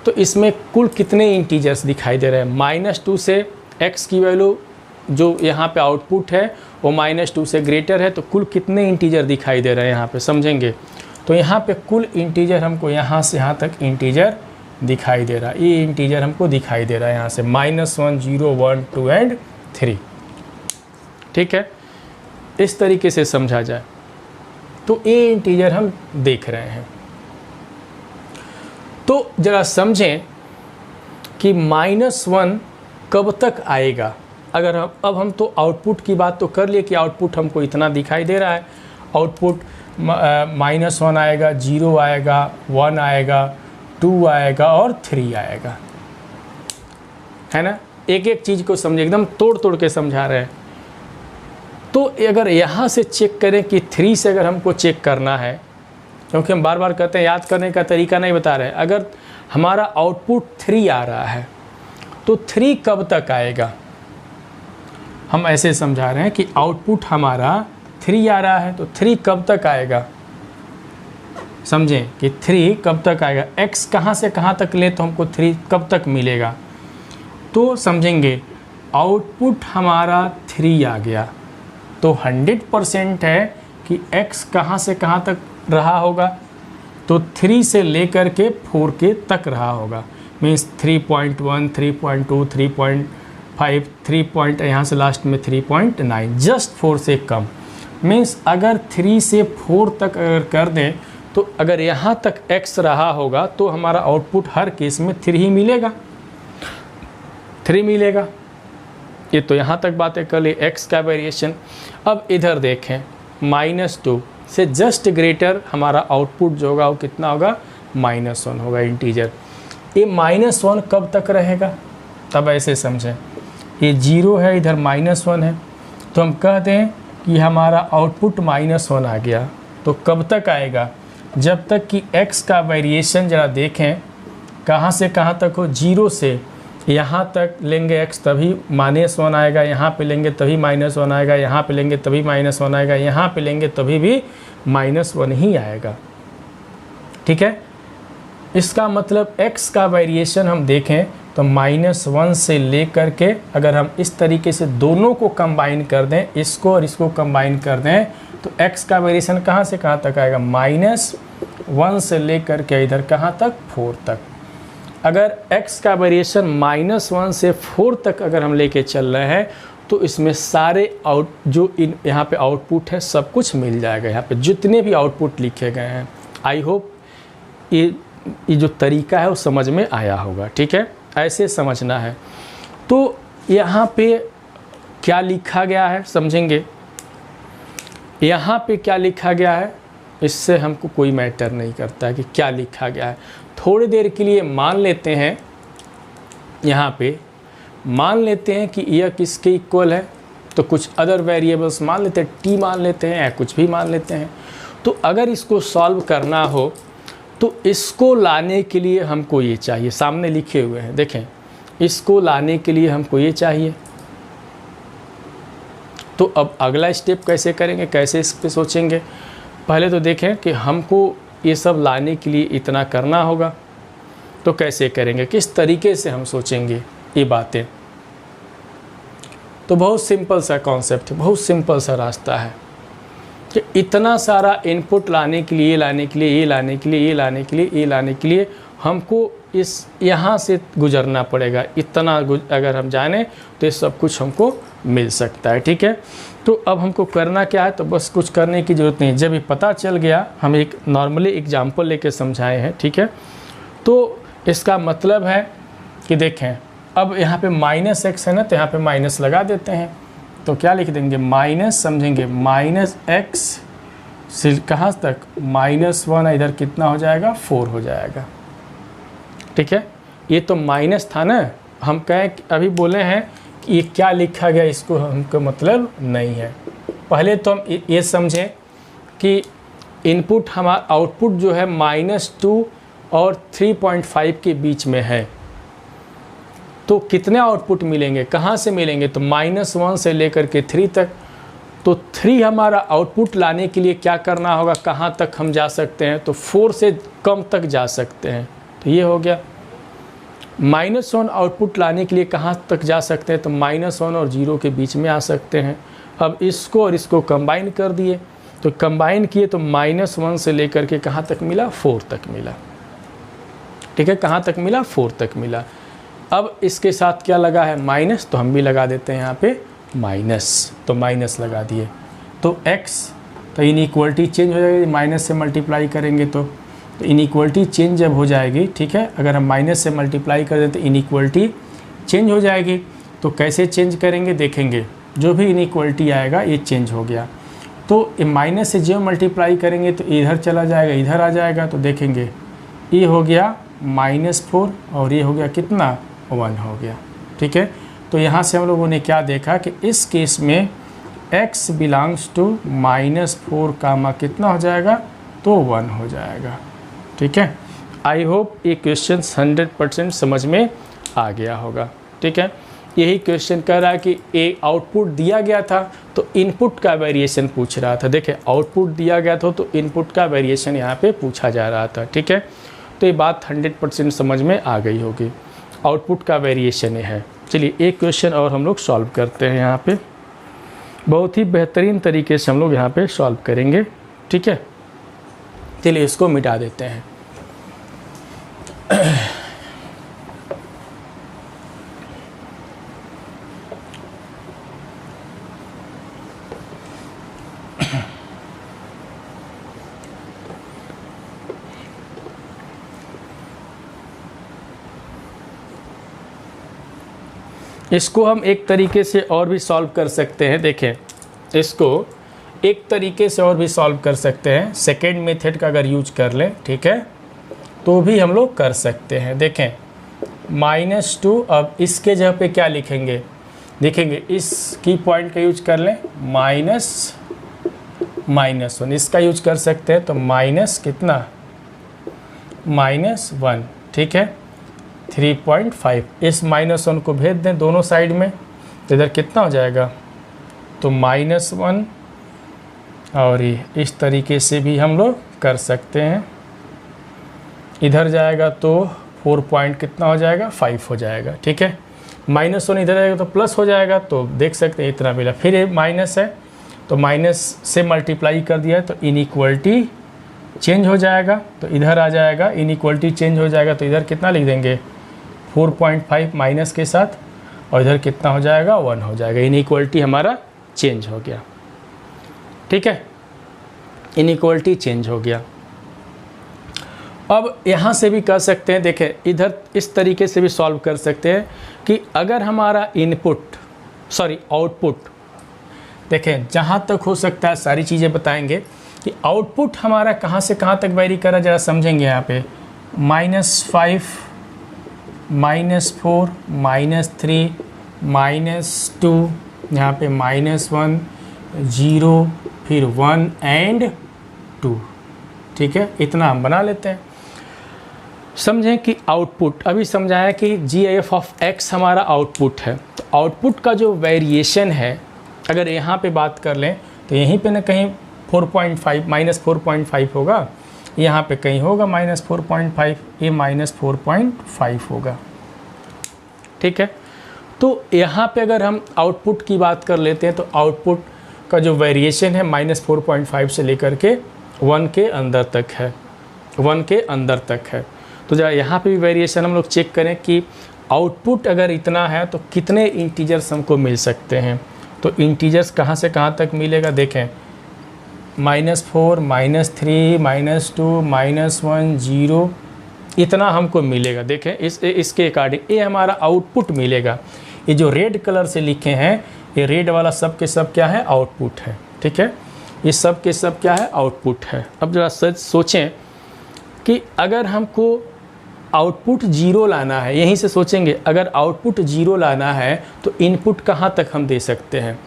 A: तो इसमें कुल कितने इंटीजर्स दिखाई दे रहे हैं, -2 से x की वैल्यू जो यहाँ पे आउटपुट है वो -2 से ग्रेटर है, तो कुल कितने इंटीजर दिखाई दे रहे हैं यहाँ पे, समझेंगे। तो यहाँ पे कुल इंटीजर हमको यहाँ से यहाँ तक इंटीजर दिखाई दे रहा है, ये इंटीजर हमको दिखाई दे रहा है यहाँ से -1, 0, 1, 2 एंड 3, ठीक है। इस तरीके से समझा जाए तो ये इंटीजर हम देख रहे हैं। तो ज़रा समझें कि -1 कब तक आएगा। अगर अब हम तो आउटपुट की बात तो कर लिए कि आउटपुट हमको इतना दिखाई दे रहा है, आउटपुट -1 आएगा, 0 आएगा, 1 आएगा, 2 आएगा और 3 आएगा, है ना। एक एक चीज़ को समझे, एकदम तोड़ तोड़ के समझा रहे हैं। तो अगर यहाँ से चेक करें कि 3 से अगर हमको चेक करना है, क्योंकि हम बार बार कहते हैं याद करने का तरीका नहीं बता रहे हैं, अगर हमारा आउटपुट 3 आ रहा है तो 3 कब तक आएगा, हम ऐसे समझा रहे हैं कि आउटपुट हमारा 3 आ रहा है तो 3 कब तक आएगा, समझें कि 3 कब तक आएगा, x कहाँ से कहाँ तक ले तो हमको 3 कब तक मिलेगा। तो समझेंगे आउटपुट हमारा 3 आ गया तो 100% है कि x कहाँ से कहाँ तक रहा होगा, तो 3 से लेकर के 4 के तक रहा होगा। मीन्स 3.1, 3.2, 3.5, 3 यहाँ से लास्ट में 3.9, जस्ट 4 से कम। मीन्स अगर 3 से 4 तक अगर कर दें तो अगर यहाँ तक x रहा होगा तो हमारा आउटपुट हर केस में 3 ही मिलेगा, 3 मिलेगा। ये तो यहाँ तक बातें कर ली x का वेरिएशन। अब इधर देखें, -2 से जस्ट ग्रेटर हमारा आउटपुट जो होगा वो कितना होगा, -1 होगा इंटीजर। ये -1 कब तक रहेगा, तब ऐसे समझें, ये 0 है, इधर -1 है, तो हम कह दें कि हमारा आउटपुट -1 आ गया। तो कब तक आएगा, जब तक कि x का वेरिएशन ज़रा देखें कहाँ से कहाँ तक हो, 0 से यहाँ तक लेंगे x तभी -1 आएगा, यहाँ पे लेंगे तभी -1 आएगा, यहाँ पे लेंगे तभी -1 आएगा, यहाँ पे लेंगे तभी भी -1 ही आएगा, ठीक है। इसका मतलब x का वेरिएशन हम देखें तो -1 से लेकर के अगर हम इस तरीके से दोनों को कंबाइन कर दें, इसको और इसको कंबाइन कर दें, तो x का वेरिएशन कहाँ से कहाँ तक आएगा, -1 से लेकर के इधर कहाँ तक, 4 तक। अगर x का वेरिएशन -1 से 4 तक अगर हम लेके चल रहे हैं तो इसमें सारे जो यहाँ पे आउटपुट है सब कुछ मिल जाएगा। यहाँ पे जितने भी आउटपुट लिखे गए हैं, आई होप ये जो तरीका है वो समझ में आया होगा, ठीक है, ऐसे समझना है। तो यहाँ पे क्या लिखा गया है समझेंगे, यहाँ पे क्या लिखा गया है इससे हमको कोई मैटर नहीं करता है कि क्या लिखा गया है। थोड़ी देर के लिए मान लेते हैं, यहाँ पे मान लेते हैं कि यह किसके इक्वल है, तो कुछ अदर वेरिएबल्स मान लेते हैं, t मान लेते हैं या कुछ भी मान लेते हैं। तो अगर इसको सॉल्व करना हो तो इसको लाने के लिए हमको ये चाहिए, सामने लिखे हुए हैं देखें, इसको लाने के लिए हमको ये चाहिए। तो अब अगला स्टेप कैसे करेंगे, कैसे इस पे सोचेंगे। पहले तो देखें कि हमको ये सब लाने के लिए इतना करना होगा, तो कैसे करेंगे, किस तरीके से हम सोचेंगे ये बातें। तो बहुत सिंपल सा कॉन्सेप्ट है, बहुत सिंपल सा रास्ता है कि इतना सारा इनपुट लाने के लिए, लाने के लिए, ये लाने के लिए, ये लाने के लिए, ये लाने के लिए हमको इस यहाँ से गुजरना पड़ेगा। इतना अगर हम जाने तो ये सब कुछ हमको मिल सकता है। ठीक है, तो अब हमको करना क्या है, तो बस कुछ करने की ज़रूरत नहीं। जब ये पता चल गया, हम एक नॉर्मली एग्जांपल लेके समझाए हैं। ठीक है, तो इसका मतलब है कि देखें, अब यहाँ पे माइनस एक्स है ना, तो यहाँ पे माइनस लगा देते हैं। तो क्या लिख देंगे, माइनस, समझेंगे माइनस एक्स से कहाँ तक, -1, इधर कितना हो जाएगा, 4 हो जाएगा। ठीक है, ये तो माइनस था ना, हम कहें अभी बोले हैं कि ये क्या लिखा गया, इसको हमको मतलब नहीं है। पहले तो हम ये समझें कि इनपुट हमारा आउटपुट जो है -2 और 3.5 के बीच में है। तो कितने आउटपुट मिलेंगे, कहाँ से मिलेंगे, तो -1 से लेकर के 3 तक। तो 3 हमारा आउटपुट लाने के लिए क्या करना होगा, कहाँ तक हम जा सकते हैं, तो 4 से कम तक जा सकते हैं। तो ये हो गया। -1 आउटपुट लाने के लिए कहाँ तक जा सकते हैं, तो -1 और 0 के बीच में आ सकते हैं। अब इसको और इसको कंबाइन कर दिए, तो कंबाइन किए तो -1 से लेकर के कहाँ तक मिला, 4 तक मिला। ठीक है, कहाँ तक मिला, 4 तक मिला। अब इसके साथ क्या लगा है, माइनस, तो हम भी लगा देते हैं यहाँ पे माइनस, तो माइनस लगा दिए। तो x, तो इनइक्वलिटी चेंज हो जाएगी, माइनस से मल्टीप्लाई करेंगे तो इनइक्वलिटी चेंज जब हो जाएगी, ठीक है, अगर हम माइनस से मल्टीप्लाई कर दें तो इनइक्वलिटी चेंज हो जाएगी। तो कैसे चेंज करेंगे, देखेंगे, जो भी इनइक्वलिटी आएगा ये चेंज हो गया। तो माइनस से जो मल्टीप्लाई करेंगे तो इधर चला जाएगा, इधर आ जाएगा। तो देखेंगे ये हो गया -4 और ये हो गया कितना, 1 हो गया। ठीक है, तो यहाँ से हम लोगों ने क्या देखा कि इस केस में x बिलोंग्स टू -4 कामा कितना हो जाएगा, तो 1 हो जाएगा। ठीक है, आई होप ये क्वेश्चन 100% समझ में आ गया होगा। ठीक है, यही क्वेश्चन कह रहा है कि एक आउटपुट दिया गया था तो इनपुट का वेरिएशन पूछ रहा था। देखिए, आउटपुट दिया गया था तो इनपुट का वेरिएशन यहाँ पे पूछा जा रहा था। ठीक है, तो ये बात 100% समझ में आ गई होगी, आउटपुट का वेरिएशन ये है। चलिए एक क्वेश्चन और हम लोग सॉल्व करते हैं यहाँ पे, बहुत ही बेहतरीन तरीके से हम लोग यहाँ पे सॉल्व करेंगे। ठीक है, चलिए इसको मिटा देते हैं। इसको हम एक तरीके से और भी सॉल्व कर सकते हैं। देखें, इसको एक तरीके से और भी सॉल्व कर सकते हैं, सेकेंड मेथड का अगर यूज कर लें, ठीक है, तो भी हम लोग कर सकते हैं। देखें, -2, अब इसके जगह पे क्या लिखेंगे, देखेंगे इस की पॉइंट का यूज कर लें, -1, इसका यूज कर सकते हैं, तो माइनस कितना, -1, ठीक है, 3.5। इस -1 को भेज दें दोनों साइड में, तो इधर कितना हो जाएगा, तो -1, और ये इस तरीके से भी हम लोग कर सकते हैं। इधर जाएगा तो 4 पॉइंट कितना हो जाएगा, 5 हो जाएगा। ठीक है, -1 इधर आएगा तो प्लस हो जाएगा, तो देख सकते हैं इतना मिला। फिर ये माइनस है तो माइनस से मल्टीप्लाई कर दिया तो इनइक्वलिटी चेंज हो जाएगा, तो इधर आ जाएगा, इनइक्वलिटी चेंज हो जाएगा, तो इधर कितना लिख देंगे, 4.5 माइनस के साथ, और इधर कितना हो जाएगा, 1 हो जाएगा। इनइक्वलिटी हमारा चेंज हो गया। ठीक है, इनइक्वलिटी चेंज हो गया। अब यहाँ से भी कर सकते हैं, देखें इधर इस तरीके से भी सॉल्व कर सकते हैं कि अगर हमारा आउटपुट, देखें जहाँ तक हो सकता है सारी चीज़ें बताएंगे कि आउटपुट हमारा कहाँ से कहाँ तक वेरी कर रहा है, ज़रा समझेंगे। यहाँ पे -5, -4, -3, -2, यहाँ पे -1, 0, फिर 1 एंड 2। ठीक है, इतना हम बना लेते हैं। समझें कि आउटपुट, अभी समझाया कि GIF ऑफ x हमारा आउटपुट है, तो आउटपुट का जो वेरिएशन है अगर यहाँ पे बात कर लें तो यहीं पे ना कहीं 4.5 -4.5 होगा, यहाँ पे कहीं होगा -4.5, ये -4.5 होगा, ठीक है। तो यहाँ पे अगर हम आउटपुट की बात कर लेते हैं तो आउटपुट का जो वेरिएशन है -4.5 से लेकर के 1 के अंदर तक है, 1 के अंदर तक है। तो जरा यहाँ पे भी वेरिएशन हम लोग चेक करें कि आउटपुट अगर इतना है तो कितने इंटीजर्स हमको मिल सकते हैं। तो इंटीजर्स कहाँ से कहाँ तक मिलेगा, देखें -4, -3, -2, -1, 0 इतना हमको मिलेगा। देखें इसके अकॉर्डिंग ये हमारा आउटपुट मिलेगा। ये जो रेड कलर से लिखे हैं, ये रेड वाला सब के सब क्या है, आउटपुट है, ठीक है। ये सब के सब क्या है, आउटपुट है। अब जरा सोचें कि अगर हमको आउटपुट 0 लाना है, यहीं से सोचेंगे अगर आउटपुट 0 लाना है तो इनपुट कहाँ तक हम दे सकते हैं।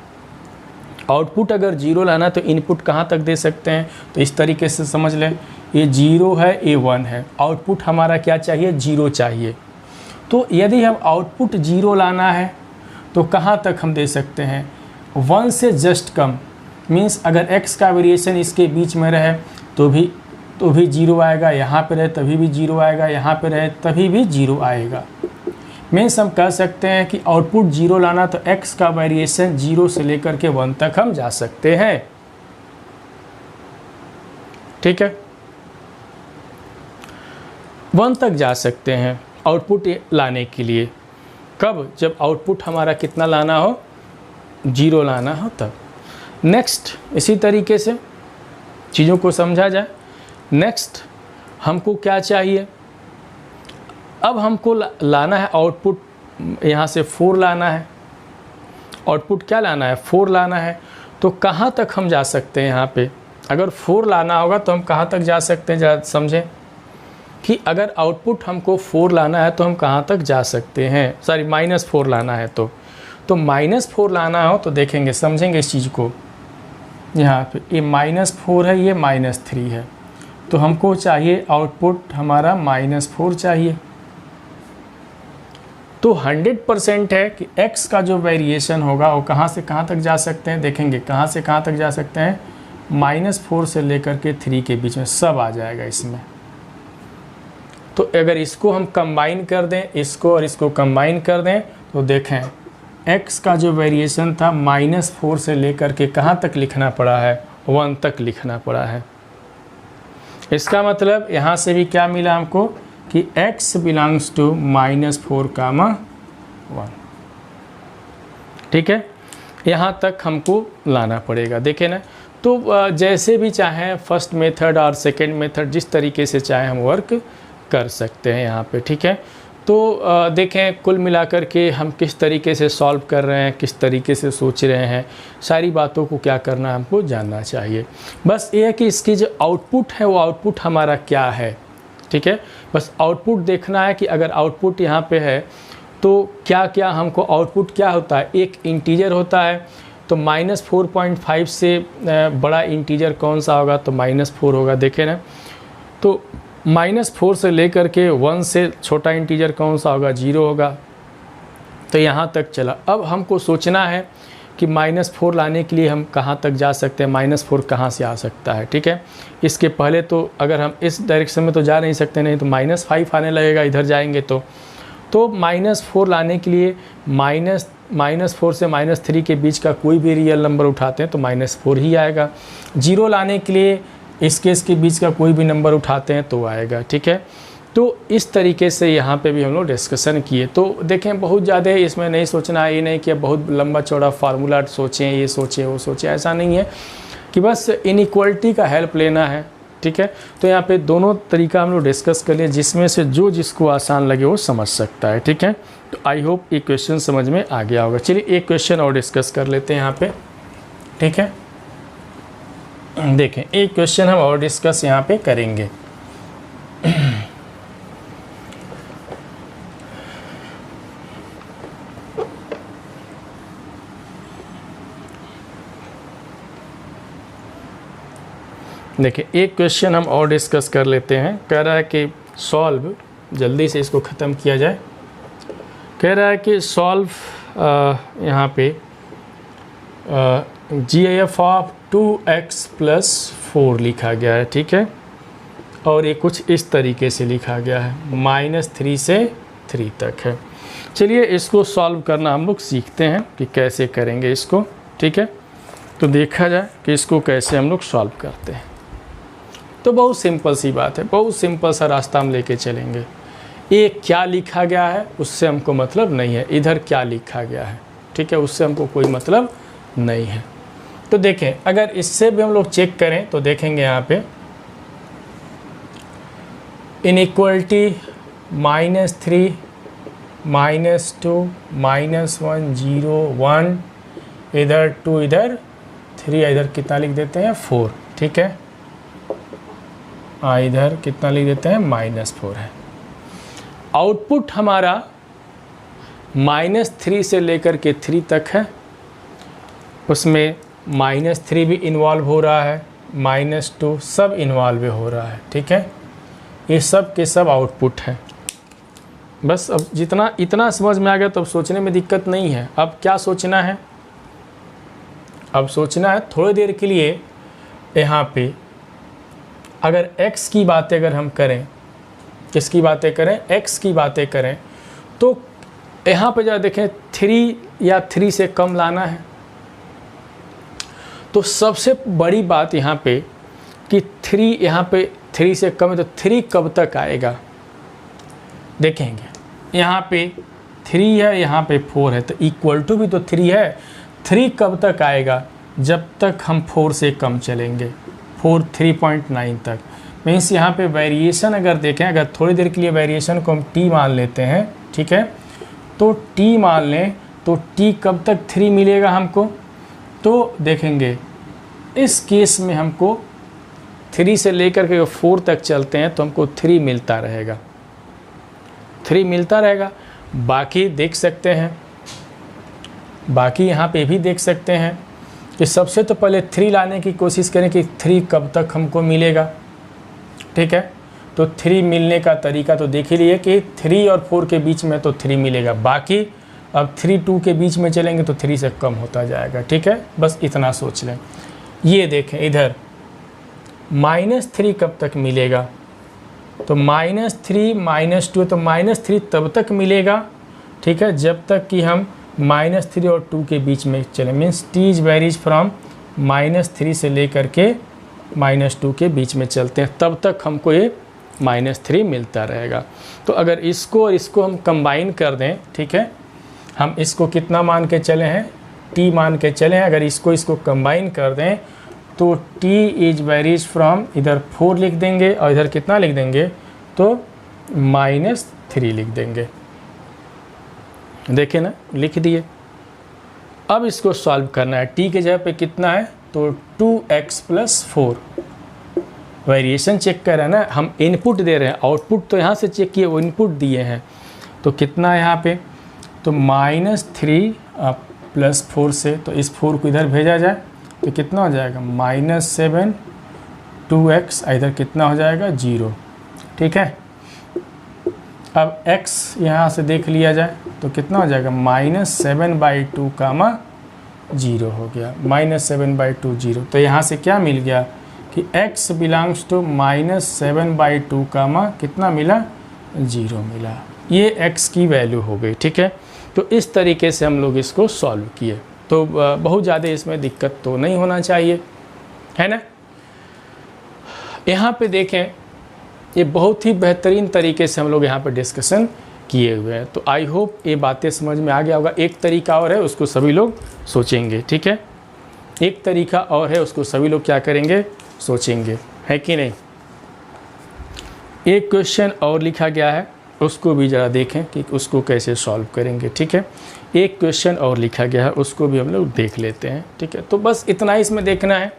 A: आउटपुट अगर 0 लाना है तो इनपुट कहाँ तक दे सकते हैं। तो इस तरीके से समझ लें, ये 0 है, ये 1 है, आउटपुट हमारा क्या चाहिए, 0 चाहिए। तो यदि हम आउटपुट 0 लाना है तो कहाँ तक हम दे सकते हैं, 1 से जस्ट कम, मीन्स अगर x का वेरिएशन इसके बीच में रहे तो भी 0 आएगा, यहाँ पे रहे तभी भी 0 आएगा, यहाँ पे रहे तभी भी 0 आएगा। मीन्स हम कह सकते हैं कि आउटपुट 0 लाना तो x का वेरिएशन 0 से लेकर के 1 तक हम जा सकते हैं, ठीक है। 1 तक जा सकते हैं आउटपुट लाने के लिए। कब, जब आउटपुट हमारा कितना लाना हो, 0 लाना हो तब। नेक्स्ट इसी तरीके से चीज़ों को समझा जाए। नेक्स्ट हमको क्या चाहिए, अब हमको लाना है आउटपुट, यहाँ से 4 लाना है, आउटपुट क्या लाना है, 4 लाना है। तो कहाँ तक हम जा सकते हैं, यहाँ पे अगर 4 लाना होगा तो हम कहाँ तक जा सकते हैं, ज़रा समझें कि अगर आउटपुट हमको 4 लाना है तो हम कहाँ तक जा सकते हैं, सॉरी -4 लाना है तो -4 लाना हो तो देखेंगे, समझेंगे इस चीज़ को। यहाँ पे ये -4 है, ये -3 है, तो हमको चाहिए आउटपुट हमारा -4 चाहिए। तो 100% है कि x का जो वेरिएशन होगा वो कहाँ से कहाँ तक जा सकते हैं, देखेंगे कहाँ से कहाँ तक जा सकते हैं, -4 से लेकर के 3 के बीच में सब आ जाएगा इसमें। तो अगर इसको हम कंबाइन कर दें, इसको और इसको कंबाइन कर दें तो देखें x का जो वेरिएशन था -4 से लेकर के कहाँ तक लिखना पड़ा है, 1 तक लिखना पड़ा है। इसका मतलब यहाँ से भी क्या मिला हमको कि x बिलोंग्स टू -4, 1, ठीक है। यहाँ तक हमको लाना पड़ेगा, देखें ना। तो जैसे भी चाहें, फर्स्ट मेथड और सेकंड मेथड, जिस तरीके से चाहें हम वर्क कर सकते हैं यहाँ पे, ठीक है। तो देखें कुल मिलाकर के हम किस तरीके से सॉल्व कर रहे हैं, किस तरीके से सोच रहे हैं, सारी बातों को क्या करना है, हमको जानना चाहिए। बस ये है कि इसकी जो आउटपुट है वो आउटपुट हमारा क्या है, ठीक है। बस आउटपुट देखना है कि अगर आउटपुट यहाँ पे है तो क्या क्या हमको आउटपुट क्या होता है, एक इंटीजर होता है। तो -4.5 से बड़ा इंटीजर कौन सा होगा, तो -4 होगा, देखें ना। तो -4 से लेकर के 1 से छोटा इंटीजर कौन सा होगा, 0 होगा। तो यहाँ तक चला। अब हमको सोचना है कि -4 लाने के लिए हम कहाँ तक जा सकते हैं, -4 कहाँ से आ सकता है, ठीक है। इसके पहले तो अगर हम इस डायरेक्शन में तो जा नहीं सकते, नहीं तो -5 आने लगेगा इधर जाएंगे तो -4 लाने के लिए -4 से -3 के बीच का कोई भी रियल नंबर उठाते हैं तो -4 ही आएगा। 0 लाने के लिए इसके बीच का कोई भी नंबर उठाते हैं तो आएगा, ठीक है। तो इस तरीके से यहाँ पे भी हम लोग डिस्कशन किए। तो देखें बहुत ज़्यादा इसमें नहीं सोचना है, ये नहीं कि बहुत लंबा चौड़ा फार्मूला सोचें, ये सोचें वो सोचें, ऐसा नहीं है कि बस इनइक्वालिटी का हेल्प लेना है, ठीक है। तो यहाँ पे दोनों तरीका हम लोग डिस्कस कर लिए, जिसमें से जो जिसको आसान लगे वो समझ सकता है, ठीक है। तो आई होप ये क्वेश्चन समझ में आ गया होगा। चलिए एक क्वेश्चन और डिस्कस कर लेते हैं यहाँ पे, ठीक है। देखें एक क्वेश्चन हम और डिस्कस यहाँ पे करेंगे। देखिए एक क्वेश्चन हम और डिस्कस कर लेते हैं। कह रहा है कि सॉल्व जल्दी से इसको ख़त्म किया जाए। कह रहा है कि सॉल्व यहाँ पे GIF ऑफ 2x + 4 लिखा गया है, ठीक है, और ये कुछ इस तरीके से लिखा गया है, -3 से 3 तक है। चलिए इसको सॉल्व करना हम लोग सीखते हैं कि कैसे करेंगे इसको, ठीक है। तो देखा जाए कि इसको कैसे हम लोग सॉल्व करते हैं। तो बहुत सिंपल सी बात है, बहुत सिंपल सा रास्ता हम लेके चलेंगे। ये क्या लिखा गया है उससे हमको मतलब नहीं है, इधर क्या लिखा गया है, ठीक है, उससे हमको कोई मतलब नहीं है। तो देखें, अगर इससे भी हम लोग चेक करें तो देखेंगे यहाँ पे इनइक्वलिटी -3 -2 -1 0 1, इधर 2 इधर 3, इधर कितना लिख देते हैं 4, ठीक है, इधर कितना लिख देते हैं -4 है। आउटपुट हमारा -3 से लेकर के 3 तक है, उसमें -3 भी इन्वॉल्व हो रहा है, -2 सब इन्वॉल्व हो रहा है, ठीक है। ये सब के सब आउटपुट है। बस अब जितना इतना समझ में आ गया तो अब सोचने में दिक्कत नहीं है। अब क्या सोचना है, अब सोचना है थोड़ी देर के लिए यहाँ पे अगर x की बातें अगर हम करें, किसकी बातें करें, x की बातें करें, तो यहाँ पे जरा देखें 3 या 3 से कम लाना है। तो सबसे बड़ी बात यहाँ पे कि 3 यहाँ पे 3 से कम है, तो 3 कब तक आएगा देखेंगे। यहाँ पे 3 है, यहाँ पे 4 है, तो इक्वल टू भी तो 3 है। 3 कब तक आएगा, जब तक हम 4 से कम चलेंगे, 4 3.9 तक। मीन्स यहाँ पे वेरिएशन अगर देखें, अगर थोड़ी देर के लिए वेरिएशन को हम t मान लेते हैं, ठीक है, तो t मान लें, तो t कब तक 3 मिलेगा हमको, तो देखेंगे इस केस में हमको 3 से लेकर के 4 तक चलते हैं तो हमको 3 मिलता रहेगा, 3 मिलता रहेगा। बाकी देख सकते हैं, बाकी यहाँ पे भी देख सकते हैं कि सबसे तो पहले 3 लाने की कोशिश करें कि 3 कब तक हमको मिलेगा, ठीक है। तो 3 मिलने का तरीका तो देख ही लिए कि 3 और 4 के बीच में तो 3 मिलेगा। बाकी अब 3 2 के बीच में चलेंगे तो 3 से कम होता जाएगा, ठीक है। बस इतना सोच लें। ये देखें इधर -3 कब तक मिलेगा, तो -3 -2, तो -3 तब तक मिलेगा, ठीक है, जब तक कि हम -3 और 2 के बीच में चलें। Means t is varies from -3 से लेकर के -2 के बीच में चलते हैं, तब तक हमको ये -3 मिलता रहेगा। तो अगर इसको और इसको हम कंबाइन कर दें, ठीक है, हम इसको कितना मान के चले हैं, t मान के चले हैं, अगर इसको कंबाइन कर दें तो t इज वेरीज फ्रॉम, इधर 4 लिख देंगे और इधर कितना लिख देंगे, तो -3 लिख देंगे। देखें ना, लिख दिए। अब इसको सॉल्व करना है, t के जगह पे कितना है, तो 2x + 4। वेरिएशन चेक कर रहे हैं ना, हम इनपुट दे रहे हैं, आउटपुट तो यहाँ से चेक किए, वो इनपुट दिए हैं। तो कितना है यहाँ पे, तो -3 + 4 से, तो इस 4 को इधर भेजा जाए तो कितना हो जाएगा, -7 2x, इधर कितना हो जाएगा 0, ठीक है। अब x यहाँ से देख लिया जाए तो कितना हो जाएगा, -7/2 कामा 0 हो गया, -7/2 0। तो यहाँ से क्या मिल गया कि x बिलोंग्स टू -7/2 कामा कितना मिला, 0 मिला। ये x की वैल्यू हो गई, ठीक है। तो इस तरीके से हम लोग इसको सॉल्व किए, तो बहुत ज़्यादा इसमें दिक्कत तो नहीं होना चाहिए, है ना। यहाँ पे देखें, ये बहुत ही बेहतरीन तरीके से हम लोग यहाँ पे डिस्कशन किए हुए हैं। तो आई होप ये बातें समझ में आ गया होगा। एक तरीका और है, उसको सभी लोग सोचेंगे, ठीक है। एक तरीका और है, उसको सभी लोग क्या करेंगे, सोचेंगे, है कि नहीं। एक क्वेश्चन और लिखा गया है, उसको भी ज़रा देखें कि उसको कैसे सॉल्व करेंगे, ठीक है। एक क्वेश्चन और लिखा गया है, उसको भी हम लोग देख लेते हैं, ठीक है। तो बस इतना ही इसमें देखना है।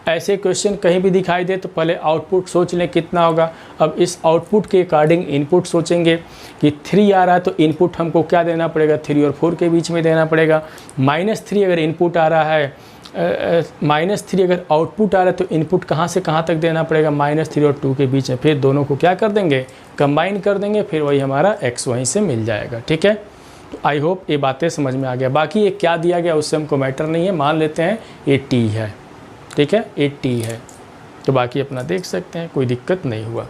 A: ऐसे क्वेश्चन कहीं भी दिखाई दे तो पहले आउटपुट सोच लें कितना होगा। अब इस आउटपुट के अकॉर्डिंग इनपुट सोचेंगे कि 3 आ रहा है तो इनपुट हमको क्या देना पड़ेगा, 3 और 4 के बीच में देना पड़ेगा। -3 अगर इनपुट आ रहा है -3 अगर आउटपुट आ रहा है तो इनपुट कहाँ से कहाँ तक देना पड़ेगा, -3 और 2 के बीच में, फिर दोनों को क्या कर देंगे, कंबाइन कर देंगे, फिर वही हमारा x वहीं से मिल जाएगा। ठीक है, तो आई होप ये बातें समझ में आ गया। बाकी ये क्या दिया गया उससे हमको मैटर नहीं है, मान लेते हैं ये t है। ठीक है, ये t है, तो बाकी अपना देख सकते हैं, कोई दिक्कत नहीं हुआ।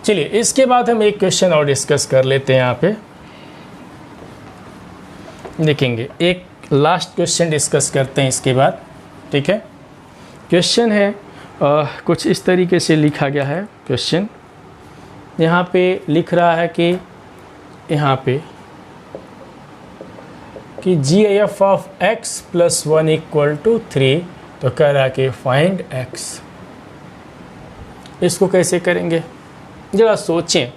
A: चलिए इसके बाद हम एक क्वेश्चन और डिस्कस कर लेते हैं। यहाँ पे देखेंगे, एक लास्ट क्वेश्चन डिस्कस करते हैं इसके बाद। ठीक है, क्वेश्चन है कुछ इस तरीके से लिखा गया है। क्वेश्चन यहाँ पे लिख रहा है कि यहाँ पे कि GF ऑफ x + 1 = 3, तो कह रहा है कि फाइंड x। इसको कैसे करेंगे जरा सोचें।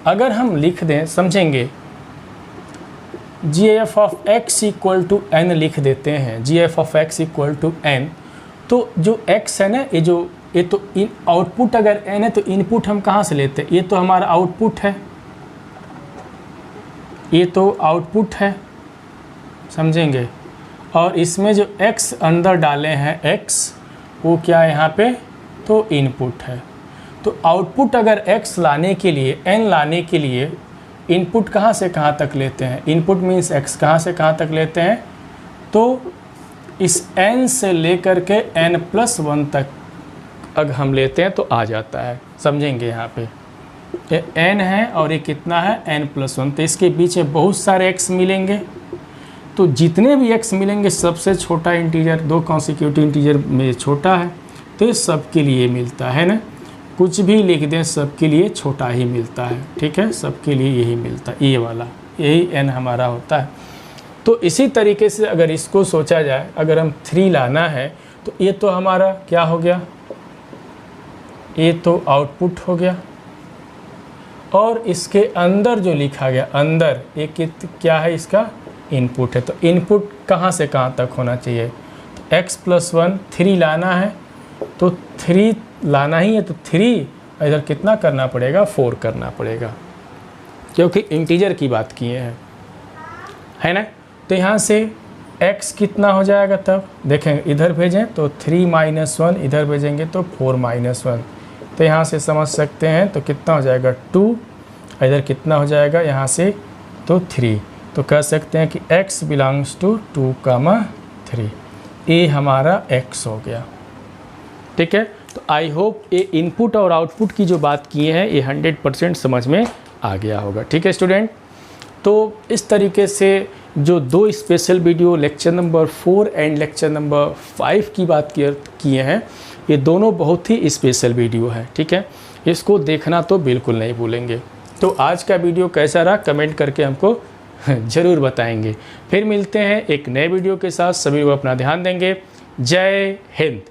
A: अगर हम लिख दें, समझेंगे, GF ऑफ x = n लिख देते हैं, GF ऑफ x = n, तो जो x है ना, ये तो आउटपुट अगर n है तो इनपुट हम कहाँ से लेते हैं, ये तो हमारा आउटपुट है, ये तो आउटपुट है, समझेंगे। और इसमें जो x अंदर डाले हैं, x वो क्या है यहाँ पे, तो इनपुट है। तो आउटपुट अगर x लाने के लिए, n लाने के लिए इनपुट कहाँ से कहाँ तक लेते हैं, इनपुट मीन्स x कहाँ से कहाँ तक लेते हैं, तो इस n से लेकर के n+1 तक अगर हम लेते हैं तो आ जाता है, समझेंगे। यहाँ पे ये n है और ये कितना है, n+1, तो इसके पीछे बहुत सारे x मिलेंगे। तो जितने भी x मिलेंगे, सबसे छोटा इंटीजर 2 कॉन्सिक्यूटिव इंटीजर में छोटा है, तो ये सब के लिए मिलता है ना, कुछ भी लिख दें सबके लिए छोटा ही मिलता है। ठीक है, सबके लिए यही मिलता है, ये वाला, यही n हमारा होता है। तो इसी तरीके से अगर इसको सोचा जाए, अगर हम 3 लाना है तो ये तो हमारा क्या हो गया, ये तो आउटपुट हो गया, और इसके अंदर जो लिखा गया, अंदर ये क्या है, इसका इनपुट है। तो इनपुट कहाँ से कहाँ तक होना चाहिए, तो x+1 3 लाना है, तो 3 लाना ही है, तो 3 इधर कितना करना पड़ेगा, 4 करना पड़ेगा, क्योंकि इंटीजर की बात किए हैं, है ना। तो यहाँ से x कितना हो जाएगा, तब देखेंगे इधर भेजें तो 3 - 1, इधर भेजेंगे तो 4 - 1, तो यहाँ से समझ सकते हैं, तो कितना हो जाएगा 2, इधर कितना हो जाएगा यहाँ से, तो 3। तो कह सकते हैं कि x बिलोंग्स टू 2, 3, ये हमारा x हो गया। ठीक है, तो आई होप ये इनपुट और आउटपुट की जो बात किए हैं ये 100% समझ में आ गया होगा। ठीक है स्टूडेंट, तो इस तरीके से जो 2 special video lecture number 4 and lecture number 5 की बात किए हैं, ये दोनों बहुत ही स्पेशल वीडियो है। ठीक है, इसको देखना तो बिल्कुल नहीं भूलेंगे। तो आज का वीडियो कैसा रहा कमेंट करके हमको ज़रूर बताएंगे। फिर मिलते हैं एक नए वीडियो के साथ, सभी लोग अपना ध्यान देंगे। जय हिंद।